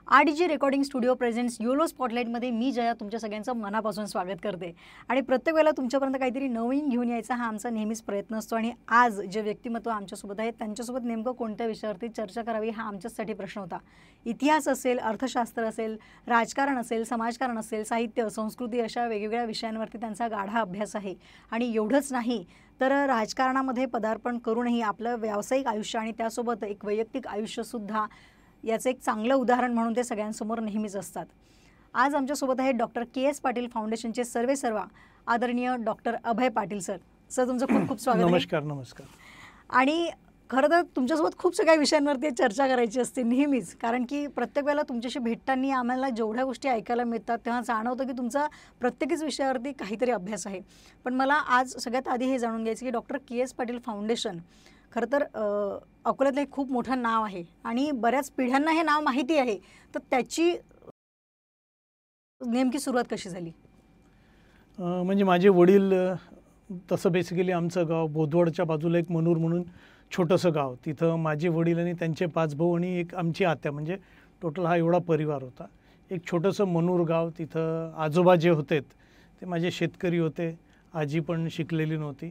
RDG recording studio presents yolo स्पॉटलाईटमध्ये मी जया तुमच्या सगळ्यांचं मनापासून स्वागत करते आणि प्रत्येक वेळेला तुमच्यापर्यंत काहीतरी नवीन घेऊन यायचा हा आमचा नेहमीच प्रयत्न असतो आणि आज जे व्यक्तिमत्व आमच्यासोबत आहेत त्यांच्यासोबत नेमकं कोणत्या विषयावरती चर्चा करावी हा आमच्यासाठी प्रश्न होता. इतिहास असेल, अर्थशास्त्र असेल, राजकारण असेल, समाजकारण असेल, साहित्य, संस्कृती अशा वेगवेगळ्या विषयांवरती त्यांचा गाढा अभ्यास आहे आणि एवढंच नाही तर राजकारणामध्ये पदार्पण करूनही आपलं व्यावसायिक आयुष्य आणि त्यासोबत एक वैयक्तिक आयुष्यसुद्धा याचं एक चांगलं उदाहरण म्हणून ते सगळ्यांसमोर नेहमीच असतात. आज आमच्यासोबत आहे डॉक्टर के.एस. पाटील फाउंडेशनचे सर्वेसर्वा आदरणीय डॉक्टर अभय पाटील सर. सर तुमचं खूप खूप स्वागत. नमस्कार. नमस्कार. आणि खरं तर तुमच्यासोबत खूप सगळ्या विषयांवरती चर्चा करायची असते नेहमीच, कारण की प्रत्येक वेळेला तुमच्याशी भेटताना आम्हाला जेवढ्या गोष्टी ऐकायला मिळतात तेव्हा जाणवतं की तुमचा प्रत्येकच विषयावरती काहीतरी अभ्यास आहे. पण मला आज सगळ्यात आधी हे जाणून घ्यायचं की डॉक्टर के.एस. पाटील फाउंडेशन खरं तर अकोल्यातलं एक खूप मोठं नाव आहे आणि बऱ्याच पिढ्यांना हे नाव माहिती आहे, तर त्याची नेमकी सुरुवात कशी झाली? म्हणजे माझे वडील तसं बेसिकली आमचं गाव बोदवडच्या बाजूला एक मनूर म्हणून छोटंसं गाव, तिथं माझे वडील आणि त्यांचे 5 भाऊ आणि एक आमची आत्या, म्हणजे टोटल हा एवढा परिवार होता. एक छोटंसं मनूर गाव, तिथं आजोबा जे होते ते माझे शेतकरी होते, आजी पण शिकलेली नव्हती,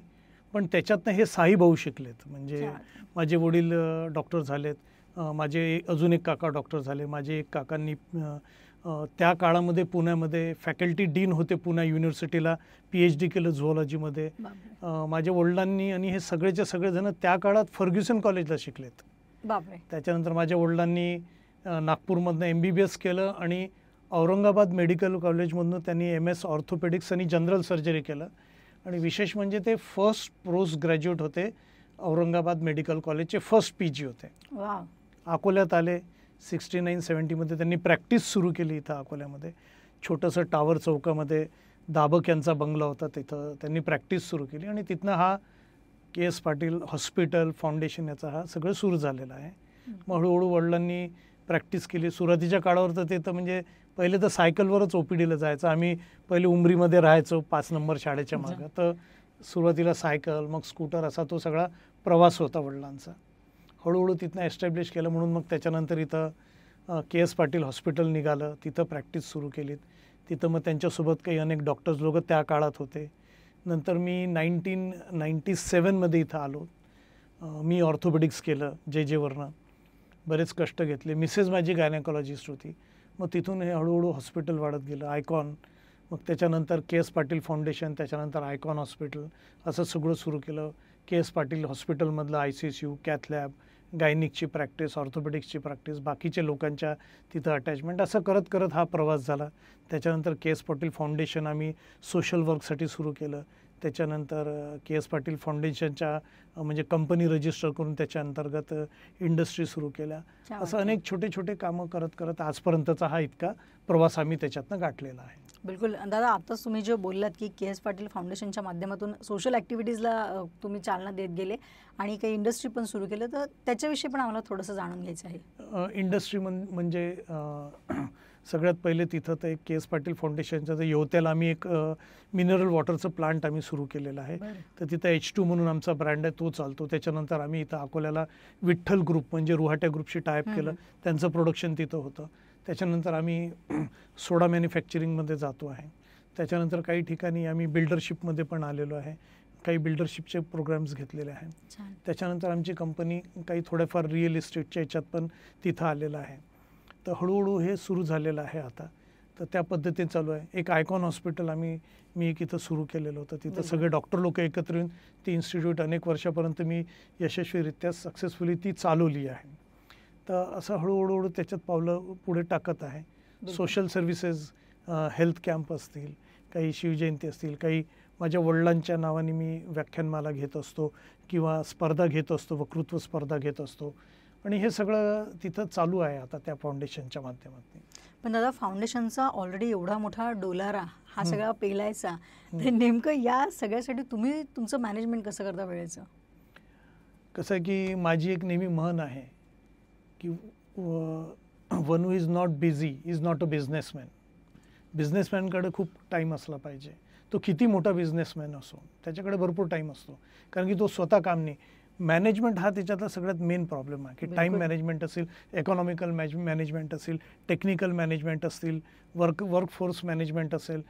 पण त्याच्यातनं हे 6 भाऊ शिकलेत. म्हणजे माझे वडील डॉक्टर झालेत, माझे अजून एक काका डॉक्टर झाले, माझे एक काकांनी त्या काळामध्ये पुण्यामध्ये फॅकल्टी डीन होते पुणे युनिव्हर्सिटीला, PhD केलं झुऑलॉजीमध्ये. माझ्या वडिलांनी आणि हे सगळेचे सगळेजण त्या काळात फर्ग्युसन कॉलेजला शिकलेत. त्याच्यानंतर माझ्या वडिलांनी नागपूरमधनं MBBS केलं आणि औरंगाबाद मेडिकल कॉलेजमधून त्यांनी MS ऑर्थोपेडिक्स आणि जनरल सर्जरी केलं. आणि विशेष म्हणजे ते फर्स्ट पोस्ट ग्रॅज्युएट होते, औरंगाबाद मेडिकल कॉलेजचे फर्स्ट PG होते. अकोल्यात आले 69-70मध्ये, त्यांनी प्रॅक्टिस सुरू केली इथं अकोल्यामध्ये. छोटंसं टावर चौकामध्ये दाबक यांचा बंगला होता, तिथं त्यांनी प्रॅक्टिस सुरू केली आणि तिथनं हा के.एस. पाटील हॉस्पिटल फाउंडेशन याचा हा सगळं सुरू झालेलं आहे. मग हळूहळू वडिलांनी प्रॅक्टिस केली. सुरुवातीच्या काळावर तर ते तर म्हणजे पहिले तर सायकलवरच OPDला जायचं. आम्ही पहिले उमरीमध्ये राहायचो 5 नंबर शाळेच्या मागं, तर सुरुवातीला सायकल मग स्कूटर असा तो सगळा प्रवास होता वडिलांचा. हळूहळू तिथनं एस्टॅब्लिश केलं, म्हणून मग त्याच्यानंतर इथं के.एस. पाटील हॉस्पिटल निघालं, तिथं प्रॅक्टिस सुरू केलीत. तिथं मग त्यांच्यासोबत काही अनेक डॉक्टर्स लोक त्या काळात होते. नंतर मी 1997मध्ये इथं आलो. मी ऑर्थोपेडिक्स केलं JJवरनं, बरेच कष्ट घेतले. मिसेस माझी गायनेकॉलॉजिस्ट होती. मग तिथून हे हळूहळू हॉस्पिटल वाढत गेलं. आयकॉन, मग त्याच्यानंतर के.एस. पाटील फाउंडेशन, त्याच्यानंतर आयकॉन हॉस्पिटल, असं सगळं सुरू केलं. के.एस. पाटील हॉस्पिटलमधलं ICSU, कॅथ लॅब, गायनिकची प्रॅक्टिस, ऑर्थोपेडिक्सची प्रॅक्टिस, बाकीच्या लोकांच्या तिथं अटॅचमेंट, असं करत करत हा प्रवास झाला. त्याच्यानंतर के.एस. पाटील फाउंडेशन आम्ही सोशल वर्कसाठी सुरू केलं. त्याच्यानंतर के.एस. पाटील फाउंडेशनच्या म्हणजे कंपनी रजिस्टर करून त्याच्या अंतर्गत इंडस्ट्री सुरू केल्या. असं अनेक छोटे छोटे कामं करत करत आजपर्यंतचा हा इतका प्रवास आम्ही त्याच्यातनं गाठलेला आहे. बिलकुल दादा, आताच तुम्ही जे बोललात की के.एस. पाटील फाउंडेशनच्या माध्यमातून सोशल ॲक्टिव्हिटीजला तुम्ही चालना देत गेले आणि काही इंडस्ट्री पण सुरू केलं, तर त्याच्याविषयी पण आम्हाला थोडंसं जाणून घ्यायचं आहे. इंडस्ट्री म्हणजे सगळ्यात पहिले तिथं तर एक के.एस. पाटील फाउंडेशनचं तर यवत्याला आम्ही एक मिनरल वॉटरचं प्लांट आम्ही सुरू केलेलं आहे. तर तिथं H2 म्हणून आमचा ब्रँड आहे, तो चालतो. त्याच्यानंतर आम्ही इथं अकोल्याला विठ्ठल ग्रुप म्हणजे रुहाट्या ग्रुपशी टायअप केलं, त्यांचं प्रोडक्शन तिथं होतं. त्याच्यानंतर आम्ही सोडा मॅन्युफॅक्चरिंगमध्ये जातो आहे. त्याच्यानंतर काही ठिकाणी आम्ही बिल्डरशिपमध्ये पण आलेलो आहे, काही बिल्डरशिपचे प्रोग्राम्स घेतलेले आहेत. त्याच्यानंतर आमची कंपनी काही थोड्याफार रिअल इस्टेटच्या याच्यात पण तिथं आलेलं आहे. तर हळूहळू हे सुरू झालेलं आहे आता. तर त्या पद्धतीने चालू आहे. एक आयकॉन हॉस्पिटल मी एक इथं सुरू केलेलं होतं. तिथं सगळे डॉक्टर लोक एकत्र येऊन ती इन्स्टिट्यूट अनेक वर्षापर्यंत मी यशस्वीरित्या सक्सेसफुली ती चालवली आहे. तर असं हळूहळू त्याच्यात पावलं पुढे टाकत आहे. सोशल सर्व्हिसेस, हेल्थ कॅम्प असतील, काही शिवजयंती असतील, काही माझ्या वडिलांच्या नावाने मी व्याख्यानमाला घेत असतो किंवा स्पर्धा घेत असतो, वक्तृत्व स्पर्धा घेत असतो. आणि हे सगळं तिथं चालू आहे आता त्या फाउंडेशनच्या माध्यमातून. पण दादा, फाउंडेशनचा ऑलरेडी एवढा मोठा डोलारा हा सगळा पेलायचा, तर नेमकं या सगळ्यासाठी तुम्ही तुमचं मॅनेजमेंट कसं करता वेळेचं? कसं आहे की माझी एक नेहमी म्हण आहे की one who is not busy is not a businessman. बिझनेसमॅनकडे खूप टाईम असला पाहिजे. तो किती मोठा बिझनेसमॅन असो, त्याच्याकडे भरपूर टाईम असतो, कारण की तो स्वतः काम नाही. मॅनेजमेंट हा त्याच्यातला सगळ्यात मेन प्रॉब्लेम आहे, की टाईम बिलकुल. मॅनेजमेंट असेल, इकॉनॉमिकल मॅनेजमेंट असेल, टेक्निकल मॅनेजमेंट असतील, वर्कफोर्स मॅनेजमेंट असेल,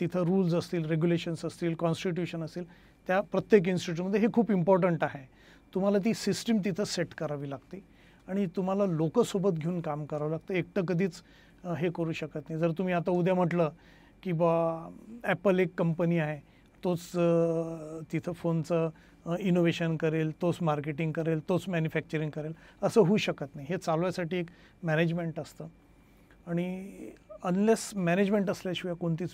तिथं रूल्स असतील, रेग्युलेशन्स असतील, कॉन्स्टिट्यूशन असेल, त्या प्रत्येक इन्स्टिट्यूटमध्ये हे खूप इम्पॉर्टंट आहे. तुम्हाला ती सिस्टीम तिथं सेट करावी लागते आणि तुम्हाला लोकसोबत घेऊन काम करावं लागतं. एकटं कधीच हे करू शकत नाही. जर तुम्ही आता उद्या म्हटलं की बा ॲपल एक कंपनी आहे, तोच तिथं फोनचं इनोव्हेशन करेल, तोच मार्केटिंग करेल, तोच मॅन्युफॅक्चरिंग करेल, असं होऊ शकत नाही. हे चालवायसाठी एक मॅनेजमेंट असतं आणि अनलेस मॅनेजमेंट असल्याशिवाय कोणतीच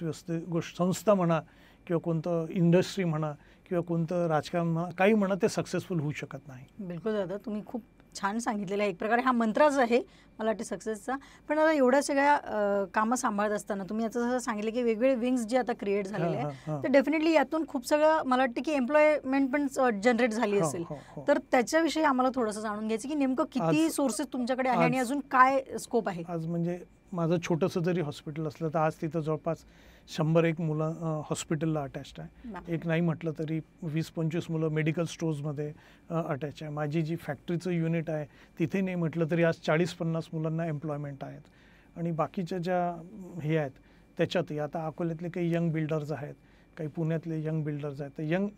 संस्था म्हणा किंवा कोणतं इंडस्ट्री म्हणा किंवा कोणतं राजकारण म्हणा, काही म्हणा, ते सक्सेसफुल होऊ शकत नाही. बिलकुल दादा, तुम्ही खूप छान सांगितलेलं आहे. एक प्रकारे हा मंत्रच आहे मला वाटते सक्सेसचा. पण आता एवढ्या सगळ्या कामं सांभाळत असताना तुम्ही आता जसं सांगितलं की वेगवेगळे विंग्स जे आता क्रिएट झालेले आहे, तर डेफिनेटली यातून खूप सगळं मला वाटतं की एम्प्लॉयमेंट पण जनरेट झाली असेल. तर त्याच्याविषयी आम्हाला थोडंसं जाणून घ्यायचं की नेमकं किती सोर्सेस तुमच्याकडे आहे आणि अजून काय स्कोप आहे. आज म्हणजे माझं छोटंसं जरी हॉस्पिटल असलं तर आज तिथं जवळपास 100-1 मुलं हॉस्पिटलला अटॅच्ड आहे. एक नाही म्हटलं तरी 20-25 मुलं मेडिकल स्टोर्समध्ये अटॅच आहे. माझी जी फॅक्टरीचं युनिट आहे तिथे नाही म्हटलं तरी आज 40-50 मुलांना एम्प्लॉयमेंट आहेत. आणि बाकीच्या ज्या हे आहेत त्याच्यातही आता अकोल्यातले काही यंग बिल्डर्स आहेत, काही पुण्यातले यंग बिल्डर्स आहेत. तर यंग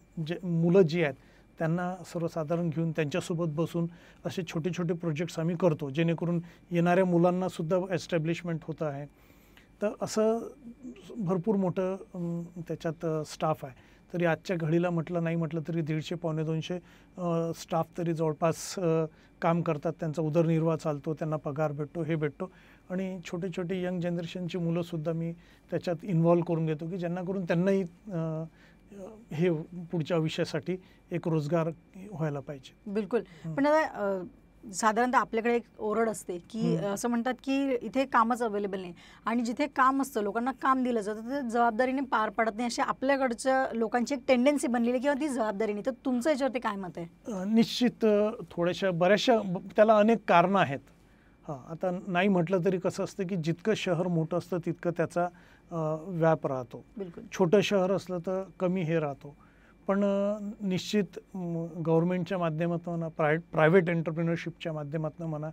मुलं जी आहेत त्यांना सर्वसाधारण घेऊन त्यांच्यासोबत बसून असे छोटे छोटे प्रोजेक्ट्स आम्ही करतो, जेणेकरून येणाऱ्या मुलांनासुद्धा एस्टॅब्लिशमेंट होतं आहे. तर असं भरपूर मोठं त्याच्यात स्टाफ आहे. तरी आजच्या घडीला म्हटलं नाही म्हटलं तरी 150-200 स्टाफ तरी जवळपास काम करतात. त्यांचा उदरनिर्वाह चालतो, त्यांना पगार भेटतो, हे भेटतो. आणि छोटे छोटे यंग जनरेशनची मुलंसुद्धा मी त्याच्यात इन्व्हॉल्व करून घेतो की ज्यांनाकरून त्यांनाही हे पुढच्या आयुष्यासाठी एक रोजगार व्हायला पाहिजे. बिलकुल. पण आता साधारणतः आपल्याकडे एक ओरड असते की असं म्हणतात की इथे कामच अवेलेबल नाही आणि जिथे काम असतं, लोकांना काम दिलं जातं, ते जबाबदारीने पार पडत नाही, अशी आपल्याकडच्या लोकांची एक टेंडन्सी बनलेली किंवा ती जबाबदारी नाही. तर तुमचं याच्यावरती काय मत आहे? निश्चित बऱ्याचशा त्याला अनेक कारणं आहेत. आता नाही म्हटलं तरी कसं असतं की जितकं शहर मोठं असतं तितकं त्याचा व्याप राहतो. बिलकुल. छोटं शहर असलं तर कमी हे राहतो. पण निश्चित गव्हर्नमेंटच्या माध्यमातून म्हणा, प्रायव्हेट एंटरप्रिनरशिपच्या माध्यमातून म्हणा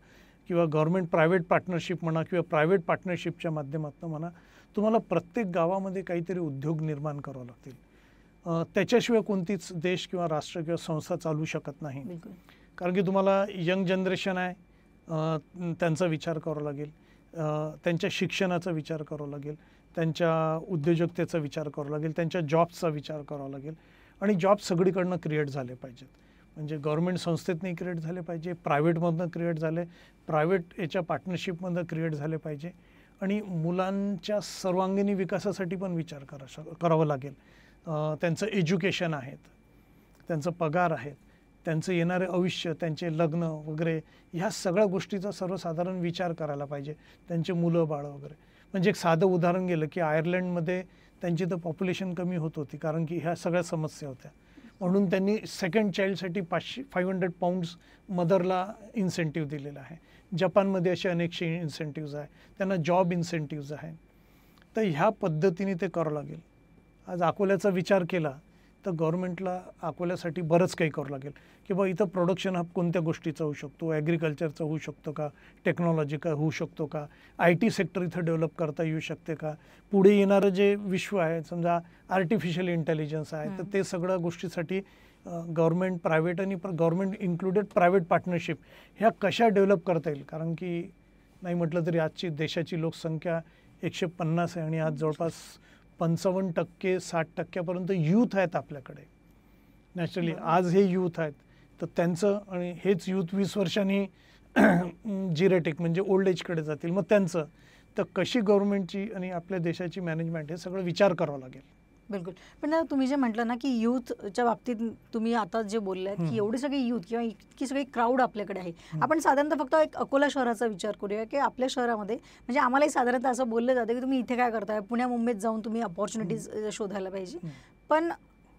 किंवा गव्हर्नमेंट प्रायव्हेट पार्टनरशिप म्हणा किंवा प्रायव्हेट पार्टनरशिपच्या माध्यमातून म्हणा, तुम्हाला प्रत्येक गावामध्ये काहीतरी उद्योग निर्माण करावे लागतील. त्याच्याशिवाय कोणतीच देश किंवा राष्ट्र किंवा संस्था चालू शकत नाही. कारण की तुम्हाला यंग जनरेशन आहे, त्यांचा विचार करावा लागेल, त्यांच्या शिक्षणाचा विचार करावा लागेल, त्यांच्या उद्योजकतेचा विचार करावा लागेल, त्यांच्या जॉब्सचा विचार करावा लागेल. आणि जॉब सगळीकडनं क्रिएट झाले पाहिजेत. म्हणजे गव्हर्नमेंट संस्थेतनंही क्रिएट झाले पाहिजे, प्रायव्हेटमधनं क्रिएट झाले, प्रायव्हेट याच्या पार्टनरशिपमधनं क्रिएट झाले पाहिजे. आणि मुलांच्या सर्वांगीण विकासासाठी पण विचार करावा लागेल. त्यांचं एज्युकेशन आहेत, त्यांचं पगार आहेत, त्यांचं येणारे आयुष्य, त्यांचे लग्न वगैरे, ह्या सगळ्या गोष्टीचा सर्वसाधारण विचार करायला पाहिजे. त्यांचे मुलं बाळं वगैरे. म्हणजे एक साधं उदाहरण गेलं की आयर्लंडमध्ये त्यांची तर पॉप्युलेशन कमी होत होती कारण की ह्या सगळ्या समस्या होत्या. म्हणून त्यांनी सेकंड चाइल्डसाठी 500 पाऊंड्स मदरला इन्सेंटिव्ह दिलेला आहे. जपानमध्ये असे अनेकशे इन्सेंटिव्ज आहे, त्यांना जॉब इन्सेंटिव्ज आहे. तर ह्या पद्धतीने ते करावं लागेल. आज अकोल्याचा विचार केला तर गव्हर्नमेंटला अकोल्यासाठी बरंच काही करावं लागेल की बा इथं प्रोडक्शन हब कोणत्या गोष्टीचा होऊ शकतो, ॲग्रिकल्चरचा होऊ शकतो का, टेक्नॉलॉजी का होऊ शकतो का, IT सेक्टर इथं डेव्हलप करता येऊ शकते का, पुढे येणारं जे विश्व आहे, समजा आर्टिफिशियल इंटेलिजन्स आहे, तर ते सगळ्या गोष्टीसाठी गव्हर्नमेंट प्रायव्हेट आणि गव्हर्नमेंट इन्क्लुडेड प्रायव्हेट पार्टनरशिप ह्या कशा डेव्हलप करता येईल. कारण की नाही म्हटलं तरी आजची देशाची लोकसंख्या 150 आहे आणि आज जवळपास 55% 60% यूथ आहेत आपल्याकडे. नॅचरली आज हे यूथ आहेत, तर त्यांचं आणि हेच यूथ 20 वर्षांनी जिरेटिक म्हणजे ओल्ड एजकडे जातील. मग त्यांचं तर कशी गव्हर्नमेंटची आणि आपल्या देशाची मॅनेजमेंट हे सगळं विचार करावं लागेल. बिलकुल. पण तुम्ही जे म्हटलं ना की यूथच्या बाबतीत तुम्ही आता जे बोललात की एवढी सगळी यूथ किंवा इतकी सगळी क्राऊड आपल्याकडे आहे. आपण साधारणतः फक्त एक अकोला शहराचा विचार करूया की आपल्या शहरामध्ये म्हणजे आम्हालाही साधारणतः असं बोललं जातं की तुम्ही इथे काय करताय, पुण्या मुंबईत जाऊन तुम्ही अपॉर्च्युनिटीज शोधायला पाहिजे. पण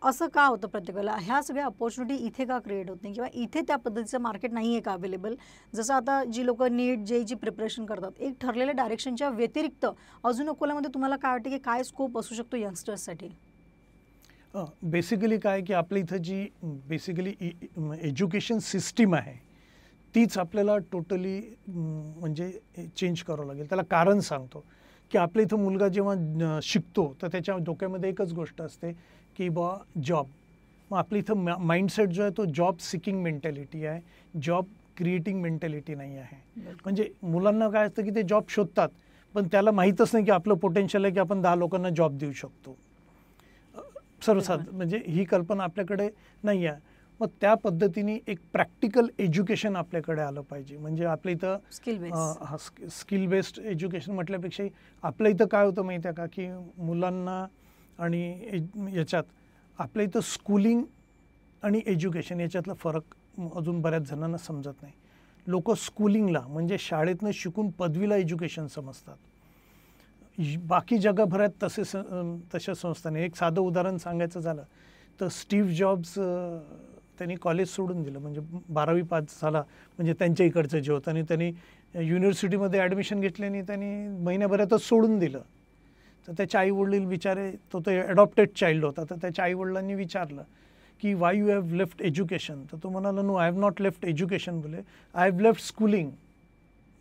असं का होतं प्रत्येक वेळेला, ह्या सगळ्या अपॉर्च्युनिटी इथे का क्रिएट होत नाही किंवा इथे त्या पद्धतीचं मार्केट नाही आहे का अवेलेबल? जसं आता जी लोक नीट जेईची प्रिपरेशन करतात, एक ठरलेल्या डायरेक्शनच्या व्यतिरिक्त अजून अकोल्यामध्ये तुम्हाला काय वाटतं की काय स्कोप असू शकतो यंगस्टर्ससाठी? बेसिकली काय की आपल्या इथं जी बेसिकली एज्युकेशन सिस्टीम आहे तीच आपल्याला टोटली म्हणजे चेंज करावं लागेल. त्याला कारण सांगतो की आपल्या इथं मुलगा जेव्हा शिकतो तर त्याच्या डोक्यामध्ये एकच गोष्ट असते की बा जॉब. मग आपल्या इथं माइंडसेट जो आहे तो जॉब सिकिंग मेंटॅलिटी आहे, जॉब क्रिएटिंग मेंटॅलिटी नाही आहे. म्हणजे मुलांना काय असतं की ते जॉब शोधतात पण त्याला माहीतच नाही की आपलं पोटेन्शियल आहे की आपण 10 लोकांना जॉब देऊ शकतो. सर्वसाधारण म्हणजे ही कल्पना आपल्याकडे नाही आहे. मग त्या पद्धतीने एक प्रॅक्टिकल एज्युकेशन आपल्याकडे आलं पाहिजे. म्हणजे आपल्या इथं स्किल बेस्ड एज्युकेशन म्हटल्यापेक्षाही आपल्या इथं काय होतं माहिती आहे का की मुलांना आणि याच्यात आपल्या इथं स्कूलिंग आणि एज्युकेशन याच्यातला फरक अजून बऱ्याच जणांना समजत नाही. लोक स्कूलिंगला म्हणजे शाळेतनं शिकून पदवीला एज्युकेशन समजतात. बाकी जगभरात तशा संस्था नाही. एक साधं उदाहरण सांगायचं झालं तर स्टीव्ह जॉब्स त्यांनी कॉलेज सोडून दिलं. म्हणजे 12वी पास झाला म्हणजे त्यांच्या इकडचं जे होतं आणि त्यांनी युनिव्हर्सिटीमध्ये ॲडमिशन घेतल्याने त्यांनी महिन्याभरातच सोडून दिलं. तर त्याच्या आईवडील बिचारे तो ॲडॉप्टेड चाइल्ड होता. तर त्याच्या आईवडिलांनी विचारलं की why you have left education. तर तो म्हणाला no I have not left education बोले आय हॅव लेफ्ट स्कूलिंग.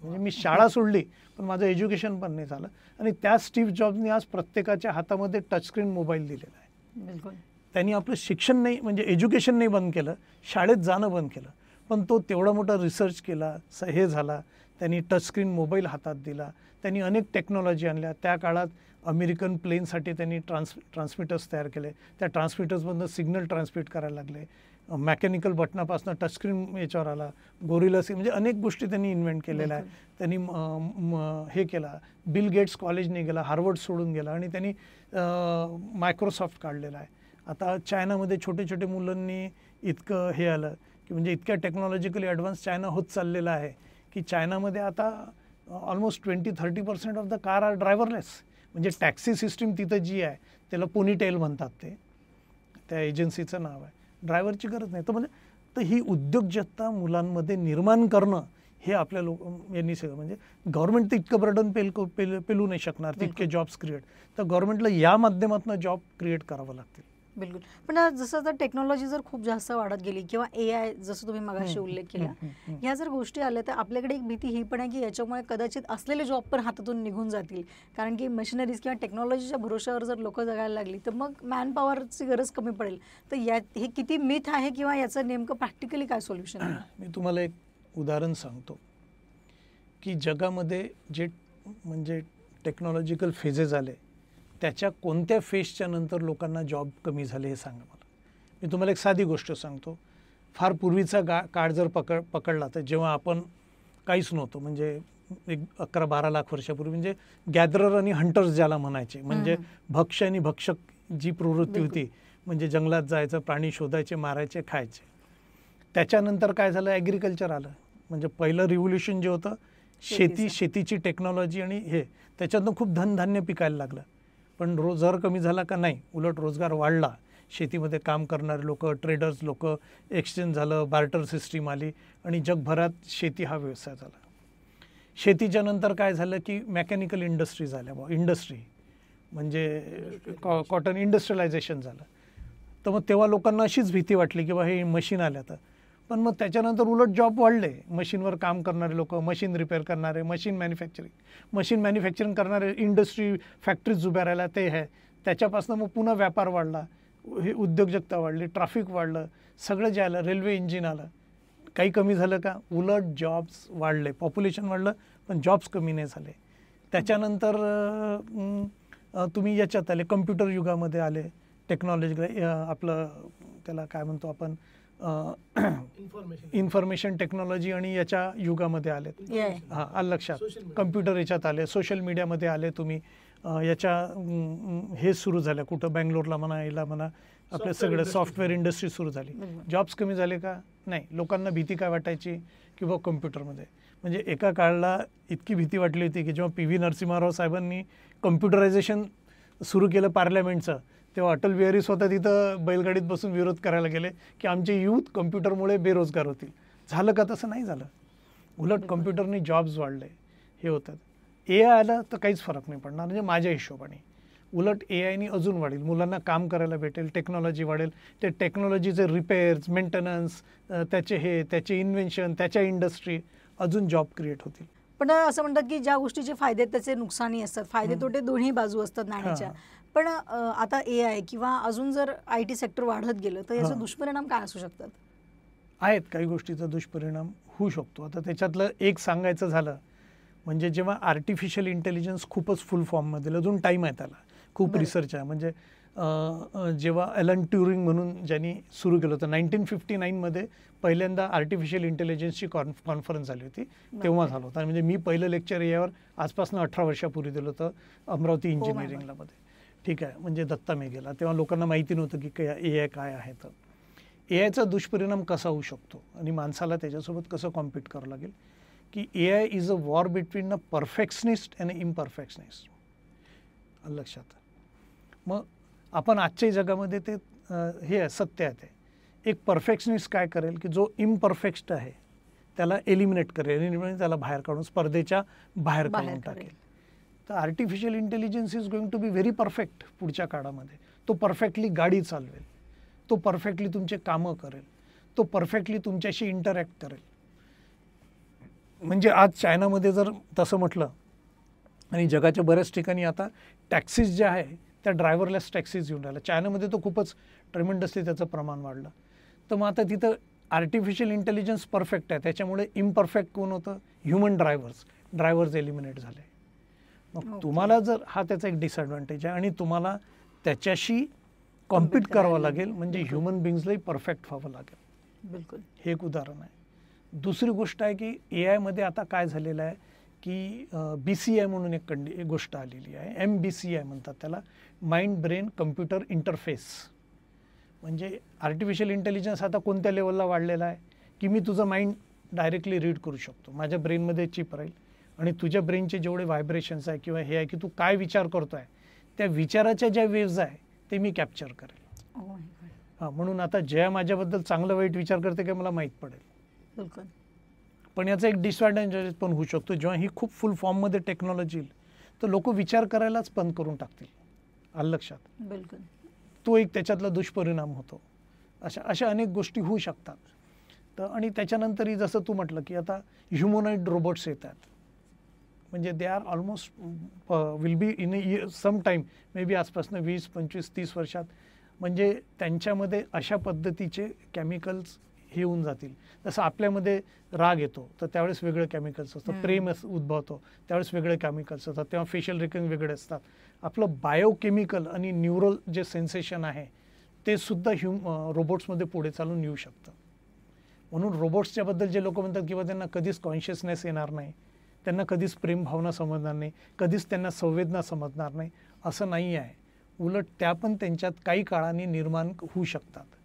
म्हणजे मी शाळा सोडली पण माझं एज्युकेशन पण नाही झालं. आणि त्या स्टीव्ह जॉब्सनी आज प्रत्येकाच्या हातामध्ये टचस्क्रीन मोबाईल दिलेला आहे. बिलकुल. त्यांनी आपलं शिक्षण नाही म्हणजे एज्युकेशन नाही बंद केलं, शाळेत जाणं बंद केलं. पण तो तेवढा मोठा रिसर्च केला, हे झाला, त्यांनी टचस्क्रीन मोबाईल हातात दिला, त्यांनी अनेक टेक्नॉलॉजी आणल्या. त्या काळात अमेरिकन प्लेनसाठी त्यांनी ट्रान्समिटर्स तयार केले. त्या ट्रान्समिटर्समधनं सिग्नल ट्रान्समिट करायला लागले. मेकॅनिकल बटनापासून टचस्क्रीन याच्यावर आला, गोरिला म्हणजे अनेक गोष्टी त्यांनी इन्व्हेंट केलेल्या आहे. त्यांनी हे केला. बिल गेट्स कॉलेजने गेला, हार्वर्ड सोडून गेला आणि त्यांनी मायक्रोसॉफ्ट काढलेला आहे. आता चायनामध्ये छोटे छोटे मुलांनी इतकं हे आलं की म्हणजे इतक्या टेक्नॉलॉजिकली ॲडव्हान्स चायना होत चाललेला आहे की चायनामध्ये आता almost 20-30% of the car are driverless. म्हणजे टॅक्सी सिस्टीम तिथं जी आहे त्याला पोनीटेल म्हणतात, त्या एजन्सीचं नाव आहे. ड्रायव्हरची गरज नाही. तर म्हणजे तर ही उद्योजकता मुलांमध्ये निर्माण करणं हे आपल्या यांनी सगळं म्हणजे गव्हर्नमेंट तर इतकं बर्डन पेलू नाही शकणार तितके जॉब्स क्रिएट. तर गव्हर्नमेंटला या माध्यमातून जॉब क्रिएट करावं लागतील. बिलकुल. पण जसं आता टेक्नॉलॉजी जर खूप जास्त वाढत गेली किंवा AI जसं तुम्ही मगाशी उल्लेख केला, ह्या जर गोष्टी आल्या तर आपल्याकडे एक भीती ही पण आहे की याच्यामुळे कदाचित असलेले जॉब पण हातातून निघून जातील. कारण की मशिनरीज किंवा टेक्नॉलॉजीच्या भरोश्यावर जर लोक जगायला लागली तर मग मॅनपॉवरची गरज कमी पडेल. तर हे किती मिथ आहे किंवा याचं नेमकं प्रॅक्टिकली काय सोल्युशन आहे? मी तुम्हाला एक उदाहरण सांगतो की जगामध्ये जे म्हणजे टेक्नॉलॉजिकल फेजेस आले त्याच्या कोणत्या फेजच्या नंतर लोकांना जॉब कमी झाले हे सांगा मला. मी तुम्हाला एक साधी गोष्ट सांगतो. फार पूर्वीचा काळ जर पकडला तर जेव्हा आपण काहीच नव्हतो म्हणजे एक 11-12 लाख वर्षापूर्वी म्हणजे गॅदरर आणि हंटर्स ज्याला म्हणायचे म्हणजे भक्ष आणि भक्षक जी प्रवृत्ती होती म्हणजे जंगलात जायचं, प्राणी शोधायचे, मारायचे, खायचे. त्याच्यानंतर काय झालं, ॲग्रिकल्चर आलं. म्हणजे पहिलं रिव्होल्युशन जे होतं शेतीची टेक्नॉलॉजी आणि हे त्याच्यातनं खूप धनधान्य पिकायला लागलं. पण रोजगार कमी झाला का? नाही, उलट रोजगार वाढला. शेतीमध्ये काम करणारे लोक, ट्रेडर्स लोक, एक्सचेंज झालं, बार्टर सिस्टीम आली आणि जगभरात शेती हा व्यवसाय झाला. शेतीच्या नंतर काय झालं की मेकॅनिकल इंडस्ट्री झाल्या. इंडस्ट्री म्हणजे कॉटन इंडस्ट्रियलायझेशन झालं. तर मग तेव्हा लोकांना अशीच भीती वाटली की बा हे मशीन आल्या तर. पण मग त्याच्यानंतर उलट जॉब वाढले. मशीनवर काम करणारे लोक, मशीन रिपेअर करणारे, मशीन मॅन्युफॅक्चरिंग करणारे, इंडस्ट्री फॅक्टरीज उभ्या राहिल्या ते आहे. त्याच्यापासून मग पुन्हा व्यापार वाढला, हे उद्योजकता वाढली, ट्रॅफिक वाढलं, सगळं जे आलं, रेल्वे इंजिन आलं. काही कमी झालं का? उलट जॉब्स वाढले. पॉप्युलेशन वाढलं पण जॉब्स कमी नाही झाले. त्याच्यानंतर तुम्ही याच्यात आले, कम्प्युटर युगामध्ये आले, टेक्नॉलॉजी आपलं त्याला काय म्हणतो आपण इन्फॉर्मेशन टेक्नॉलॉजी आणि याच्या युगामध्ये आले. हां, आलं लक्षात. कम्प्युटर याच्यात आले, सोशल मीडियामध्ये आले तुम्ही. याच्या हे सुरू झालं कुठं बँगलोरला म्हणा, याला म्हणा, आपल्या सगळं सॉफ्टवेअर इंडस्ट्री सुरू झाली. जॉब्स कमी झाले का? नाही. लोकांना भीती काय वाटायची की बा कम्प्युटरमध्ये म्हणजे एका काळाला इतकी भीती वाटली होती की जेव्हा PV नरसिंहराव साहेबांनी कम्प्युटरायझेशन सुरू केलं पार्लमेंटचं तेव्हा अटल बिहारी स्वतः तिथं बैलगाडीत बसून विरोध करायला गेले की आमचे यूथ कम्प्युटरमुळे बेरोजगार होतील. झालं का? तसं नाही झालं. उलट कम्प्युटरने जॉब्स वाढले, हे होतात. AI आलं तर काहीच फरक नाही पडणार म्हणजे माझ्या हिशोबाने. उलट AIने अजून वाढेल, मुलांना काम करायला भेटेल, टेक्नॉलॉजी वाढेल, ते टेक्नॉलॉजीचे रिपेअर्स, मेंटेनन्स, त्याचे इन्व्हेन्शन, त्याच्या इंडस्ट्री, अजून जॉब क्रिएट होतील. पण असं म्हणतात की ज्या गोष्टीचे फायदे त्याचे नुकसानही असतात, फायदे तोटे दोन्ही बाजू असतात नाण्याच्या. पण आता AI किंवा अजून जर IT सेक्टर वाढत गेलं तर याचे दुष्परिणाम काय असू शकतात? आहेत काही गोष्टीचा दुष्परिणाम होऊ शकतो. आता त्याच्यातलं एक सांगायचं झालं म्हणजे जेव्हा आर्टिफिशियल इंटेलिजन्स खूपच फुल फॉर्ममध्ये, अजून टाईम आहे त्याला, खूप रिसर्च आहे. म्हणजे जेव्हा ॲलन ट्युरिंग म्हणून ज्यांनी सुरू केलं होतं 1959मध्ये पहिल्यांदा आर्टिफिशियल इंटेलिजन्सची कॉन्फरन्स झाली होती, तेव्हा झालं होतं. म्हणजे मी पहिलं लेक्चर यावर आजपासून 18 वर्षापूर्वी दिलं होतं अमरावती इंजिनिअरिंगला मध्ये. ठीक आहे, म्हणजे दत्ता मेघेला. तेव्हा लोकांना माहिती नव्हतं की AI काय आहे. तर AIचा दुष्परिणाम कसा होऊ शकतो आणि माणसाला त्याच्यासोबत कसं कॉम्पीट करावं लागेल की AI is a war between a perfectionist and इम्परफेक्शनिस्ट. लक्षात. मग आपण आजच्या जगामध्ये ते हे आहे, सत्य आहे ते. एक परफेक्शनिस्ट काय करेल की जो इम्परफेक्ट आहे त्याला एलिमिनेट करेल, त्याला बाहेर काढून, स्पर्धेच्या बाहेर काढून टाकेल. तर artificial intelligence is going to be very perfect पुढच्या काळामध्ये. तो परफेक्टली गाडी चालवेल, तो परफेक्टली तुमचे कामं करेल, तो परफेक्टली तुमच्याशी इंटरॅक्ट करेल. म्हणजे आज चायनामध्ये जर तसं म्हटलं आणि जगाच्या बऱ्याच ठिकाणी आता टॅक्सीज ज्या आहे त्या ड्रायव्हरलेस टॅक्सीज येऊन राहिल्या. चायनामध्ये तो खूपच ट्रेमेंडसली त्याचं प्रमाण वाढलं. तर मग आता तिथं आर्टिफिशियल इंटेलिजन्स परफेक्ट आहे, त्याच्यामुळे इम्परफेक्ट कोण होतं? ह्युमन ड्रायव्हर्स एलिमिनेट झाले. मग तुम्हाला जर हा त्याचा एक डिसएडव्हान्टेज आहे आणि तुम्हाला त्याच्याशी कॉम्पीट करावं लागेल, म्हणजे ह्युमन बिंग्सलाही परफेक्ट व्हावं लागेल. बिलकुल. हे एक उदाहरण आहे. दुसरी गोष्ट आहे की AIमध्ये आता काय झालेलं आहे की BCI म्हणून एक गोष्ट आलेली आहे. MBCI म्हणतात त्याला, माइंड ब्रेन कम्प्युटर इंटरफेस. म्हणजे आर्टिफिशियल इंटेलिजन्स आता कोणत्या लेवलला वाढलेला आहे की मी तुझं माइंड डायरेक्टली रीड करू शकतो. माझ्या ब्रेनमध्ये चिप राहील आणि तुझ्या ब्रेनचे जेवढे व्हायब्रेशन्स आहे किंवा हे आहे की तू काय विचार करतोय, त्या विचाराच्या ज्या वेव्ज आहे ते मी कॅप्चर करेल. म्हणून आता ज्या माझ्याबद्दल चांगलं वाईट विचार करते काय मला माहीत पडेल. बिलकुल. पण याचा एक डिसएडव्हान्टेज पण होऊ शकतो. जेव्हा ही खूप फुल फॉर्ममध्ये टेक्नॉलॉजी येईल तर लोक विचार करायलाच बंद करून टाकतील. आलं लक्षात. बिलकुल. तो एक त्याच्यातला दुष्परिणाम होतो. अशा अनेक गोष्टी होऊ शकतात. तर आणि त्याच्यानंतरही जसं तू म्हटलं की आता ह्युमनॉइड रोबोट्स येतात. म्हणजे they are almost will be in some time, may be आजपासून 20, 25, 30 वर्षात. म्हणजे त्यांच्यामध्ये अशा पद्धतीचे केमिकल्स हे होऊन जातील. जसं आपल्यामध्ये राग येतो तर त्यावेळेस वेगळे केमिकल्स असतात, प्रेम उद्भवतो त्यावेळेस वेगळे केमिकल्स असतात, तेव्हा फेशियल रिकग्निशन वेगळे असतात. आपलं बायोकेमिकल आणि न्यूरल जे सेन्सेशन आहे ते सुद्धा रोबोट्समध्ये पुढे चालून येऊ शकतं. म्हणून रोबोट्सच्याबद्दल जे लोक म्हणतात किंवा त्यांना कधीच कॉन्शियसनेस येणार नाही, त्यांना कधीच प्रेम भावना समजणार नाही, कधीच त्यांना संवेदना समजणार नाही, असं नाही आहे. उलट त्या पण त्यांच्यात काही काळाने निर्माण होऊ शकतात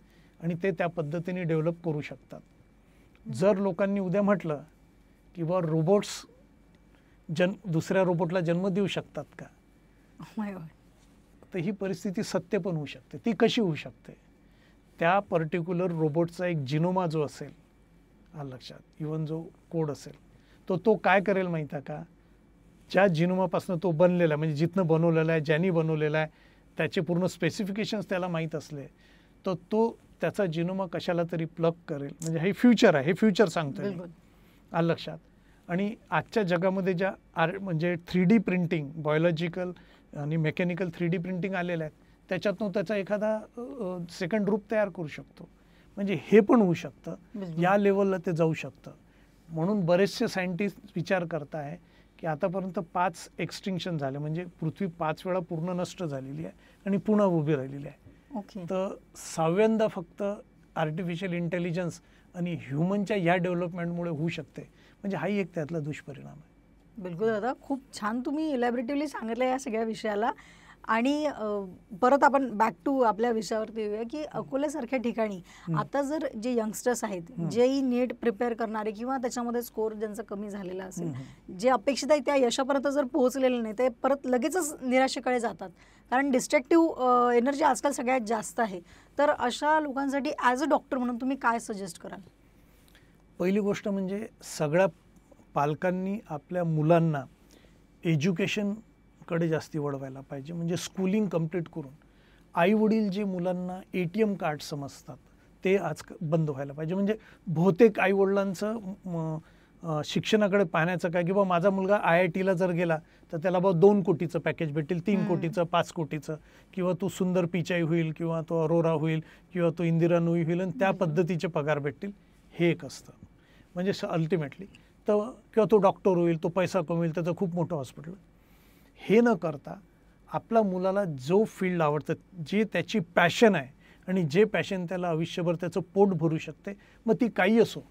आणि ते त्या पद्धतीने डेव्हलप करू शकतात. जर लोकांनी उद्या म्हटलं की बा रोबोट्स दुसऱ्या रोबोटला जन्म देऊ शकतात का, तर ही परिस्थिती सत्य पण होऊ शकते. ती कशी होऊ शकते? त्या पर्टिक्युलर रोबोटचा एक जिनोमा जो असेल, लक्षात, इवन जो कोड असेल तो काय करेल माहिती आहे का? ज्या जिनोमापासून तो बनलेला आहे, म्हणजे जिथनं बनवलेला आहे, ज्यांनी बनवलेला आहे, त्याचे पूर्ण स्पेसिफिकेशन्स त्याला माहीत असले तर तो त्याचा जिनोमा कशाला तरी प्लग करेल. म्हणजे हे फ्युचर आहे, हे फ्युचर सांगतो मी. लक्षात. आणि आजच्या जगामध्ये ज्या म्हणजे 3D प्रिंटिंग, बायोलॉजिकल आणि मेकॅनिकल 3D प्रिंटिंग आलेल्या आहेत, त्याच्यातून त्याचा एखादा सेकंड रूप तयार करू शकतो. म्हणजे हे पण होऊ शकतं, या लेवलला ते जाऊ शकतं. म्हणून बरेचसे सायंटिस्ट विचार करत आहे की आतापर्यंत 5 एक्सटिंक्शन झाले, म्हणजे पृथ्वी 5 वेळा पूर्ण नष्ट झालेली आहे आणि पुन्हा उभी राहिलेली आहे. तर 6व्यांदा फक्त आर्टिफिशियल इंटेलिजन्स आणि ह्युमनच्या या डेव्हलपमेंटमुळे होऊ शकते. म्हणजे हाही एक त्यातला दुष्परिणाम आहे. बिलकुल दादा, खूप छान तुम्ही इलॅबरेटिव्हली सांगितलं या सगळ्या विषयाला. आणि परत आपण बॅक टू आपल्या विषयावरती येऊया की अकोल्यासारख्या ठिकाणी आता जर जे यंगस्टर्स आहेत, जेही नीट प्रिपेअर करणारे किंवा त्याच्यामध्ये स्कोर ज्यांचा कमी झालेला असेल, जे अपेक्षित आहे त्या यशापर्यंत जर पोहोचलेले नाही, ते परत लगेचच निराशेकडे जातात. कारण डिस्ट्रक्टिव्ह एनर्जी आजकाल सगळ्यात जास्त आहे. तर अशा लोकांसाठी ॲज अ डॉक्टर म्हणून तुम्ही काय सजेस्ट कराल? पहिली गोष्ट म्हणजे सगळ्या पालकांनी आपल्या मुलांना एज्युकेशनकडे कडे जास्ती वळवायला पाहिजे. म्हणजे स्कूलिंग कंप्लीट करून आई वडील जे मुलांना ATM कार्ड समजतात ते आज बंद व्हायला पाहिजे. म्हणजे बहुतेक आई वडिलांचं शिक्षणाकडे पाहण्याचं काय की बा माझा मुलगा IIT जर गेला तर त्याला बा 2 कोटीचं पॅकेज भेटेल, 3 कोटीचं, 5 कोटीचं, किंवा तो सुंदर पिचाई होईल, किंवा तो अरोरा होईल, किंवा तो इंदिरा नूई होईल, आणि त्या पद्धतीचे पगार भेटतील. हे एक असतं. म्हणजे अल्टिमेटली तर किंवा तो डॉक्टर होईल, तो पैसा कमवेल, त्याचं खूप मोठं हॉस्पिटल. हे न करता आपल्या मुलाला जो फील्ड आवडतं, जे त्याची पॅशन आहे आणि जे पॅशन त्याला आयुष्यभर त्याचं पोट भरू शकते, मग ती काही असो.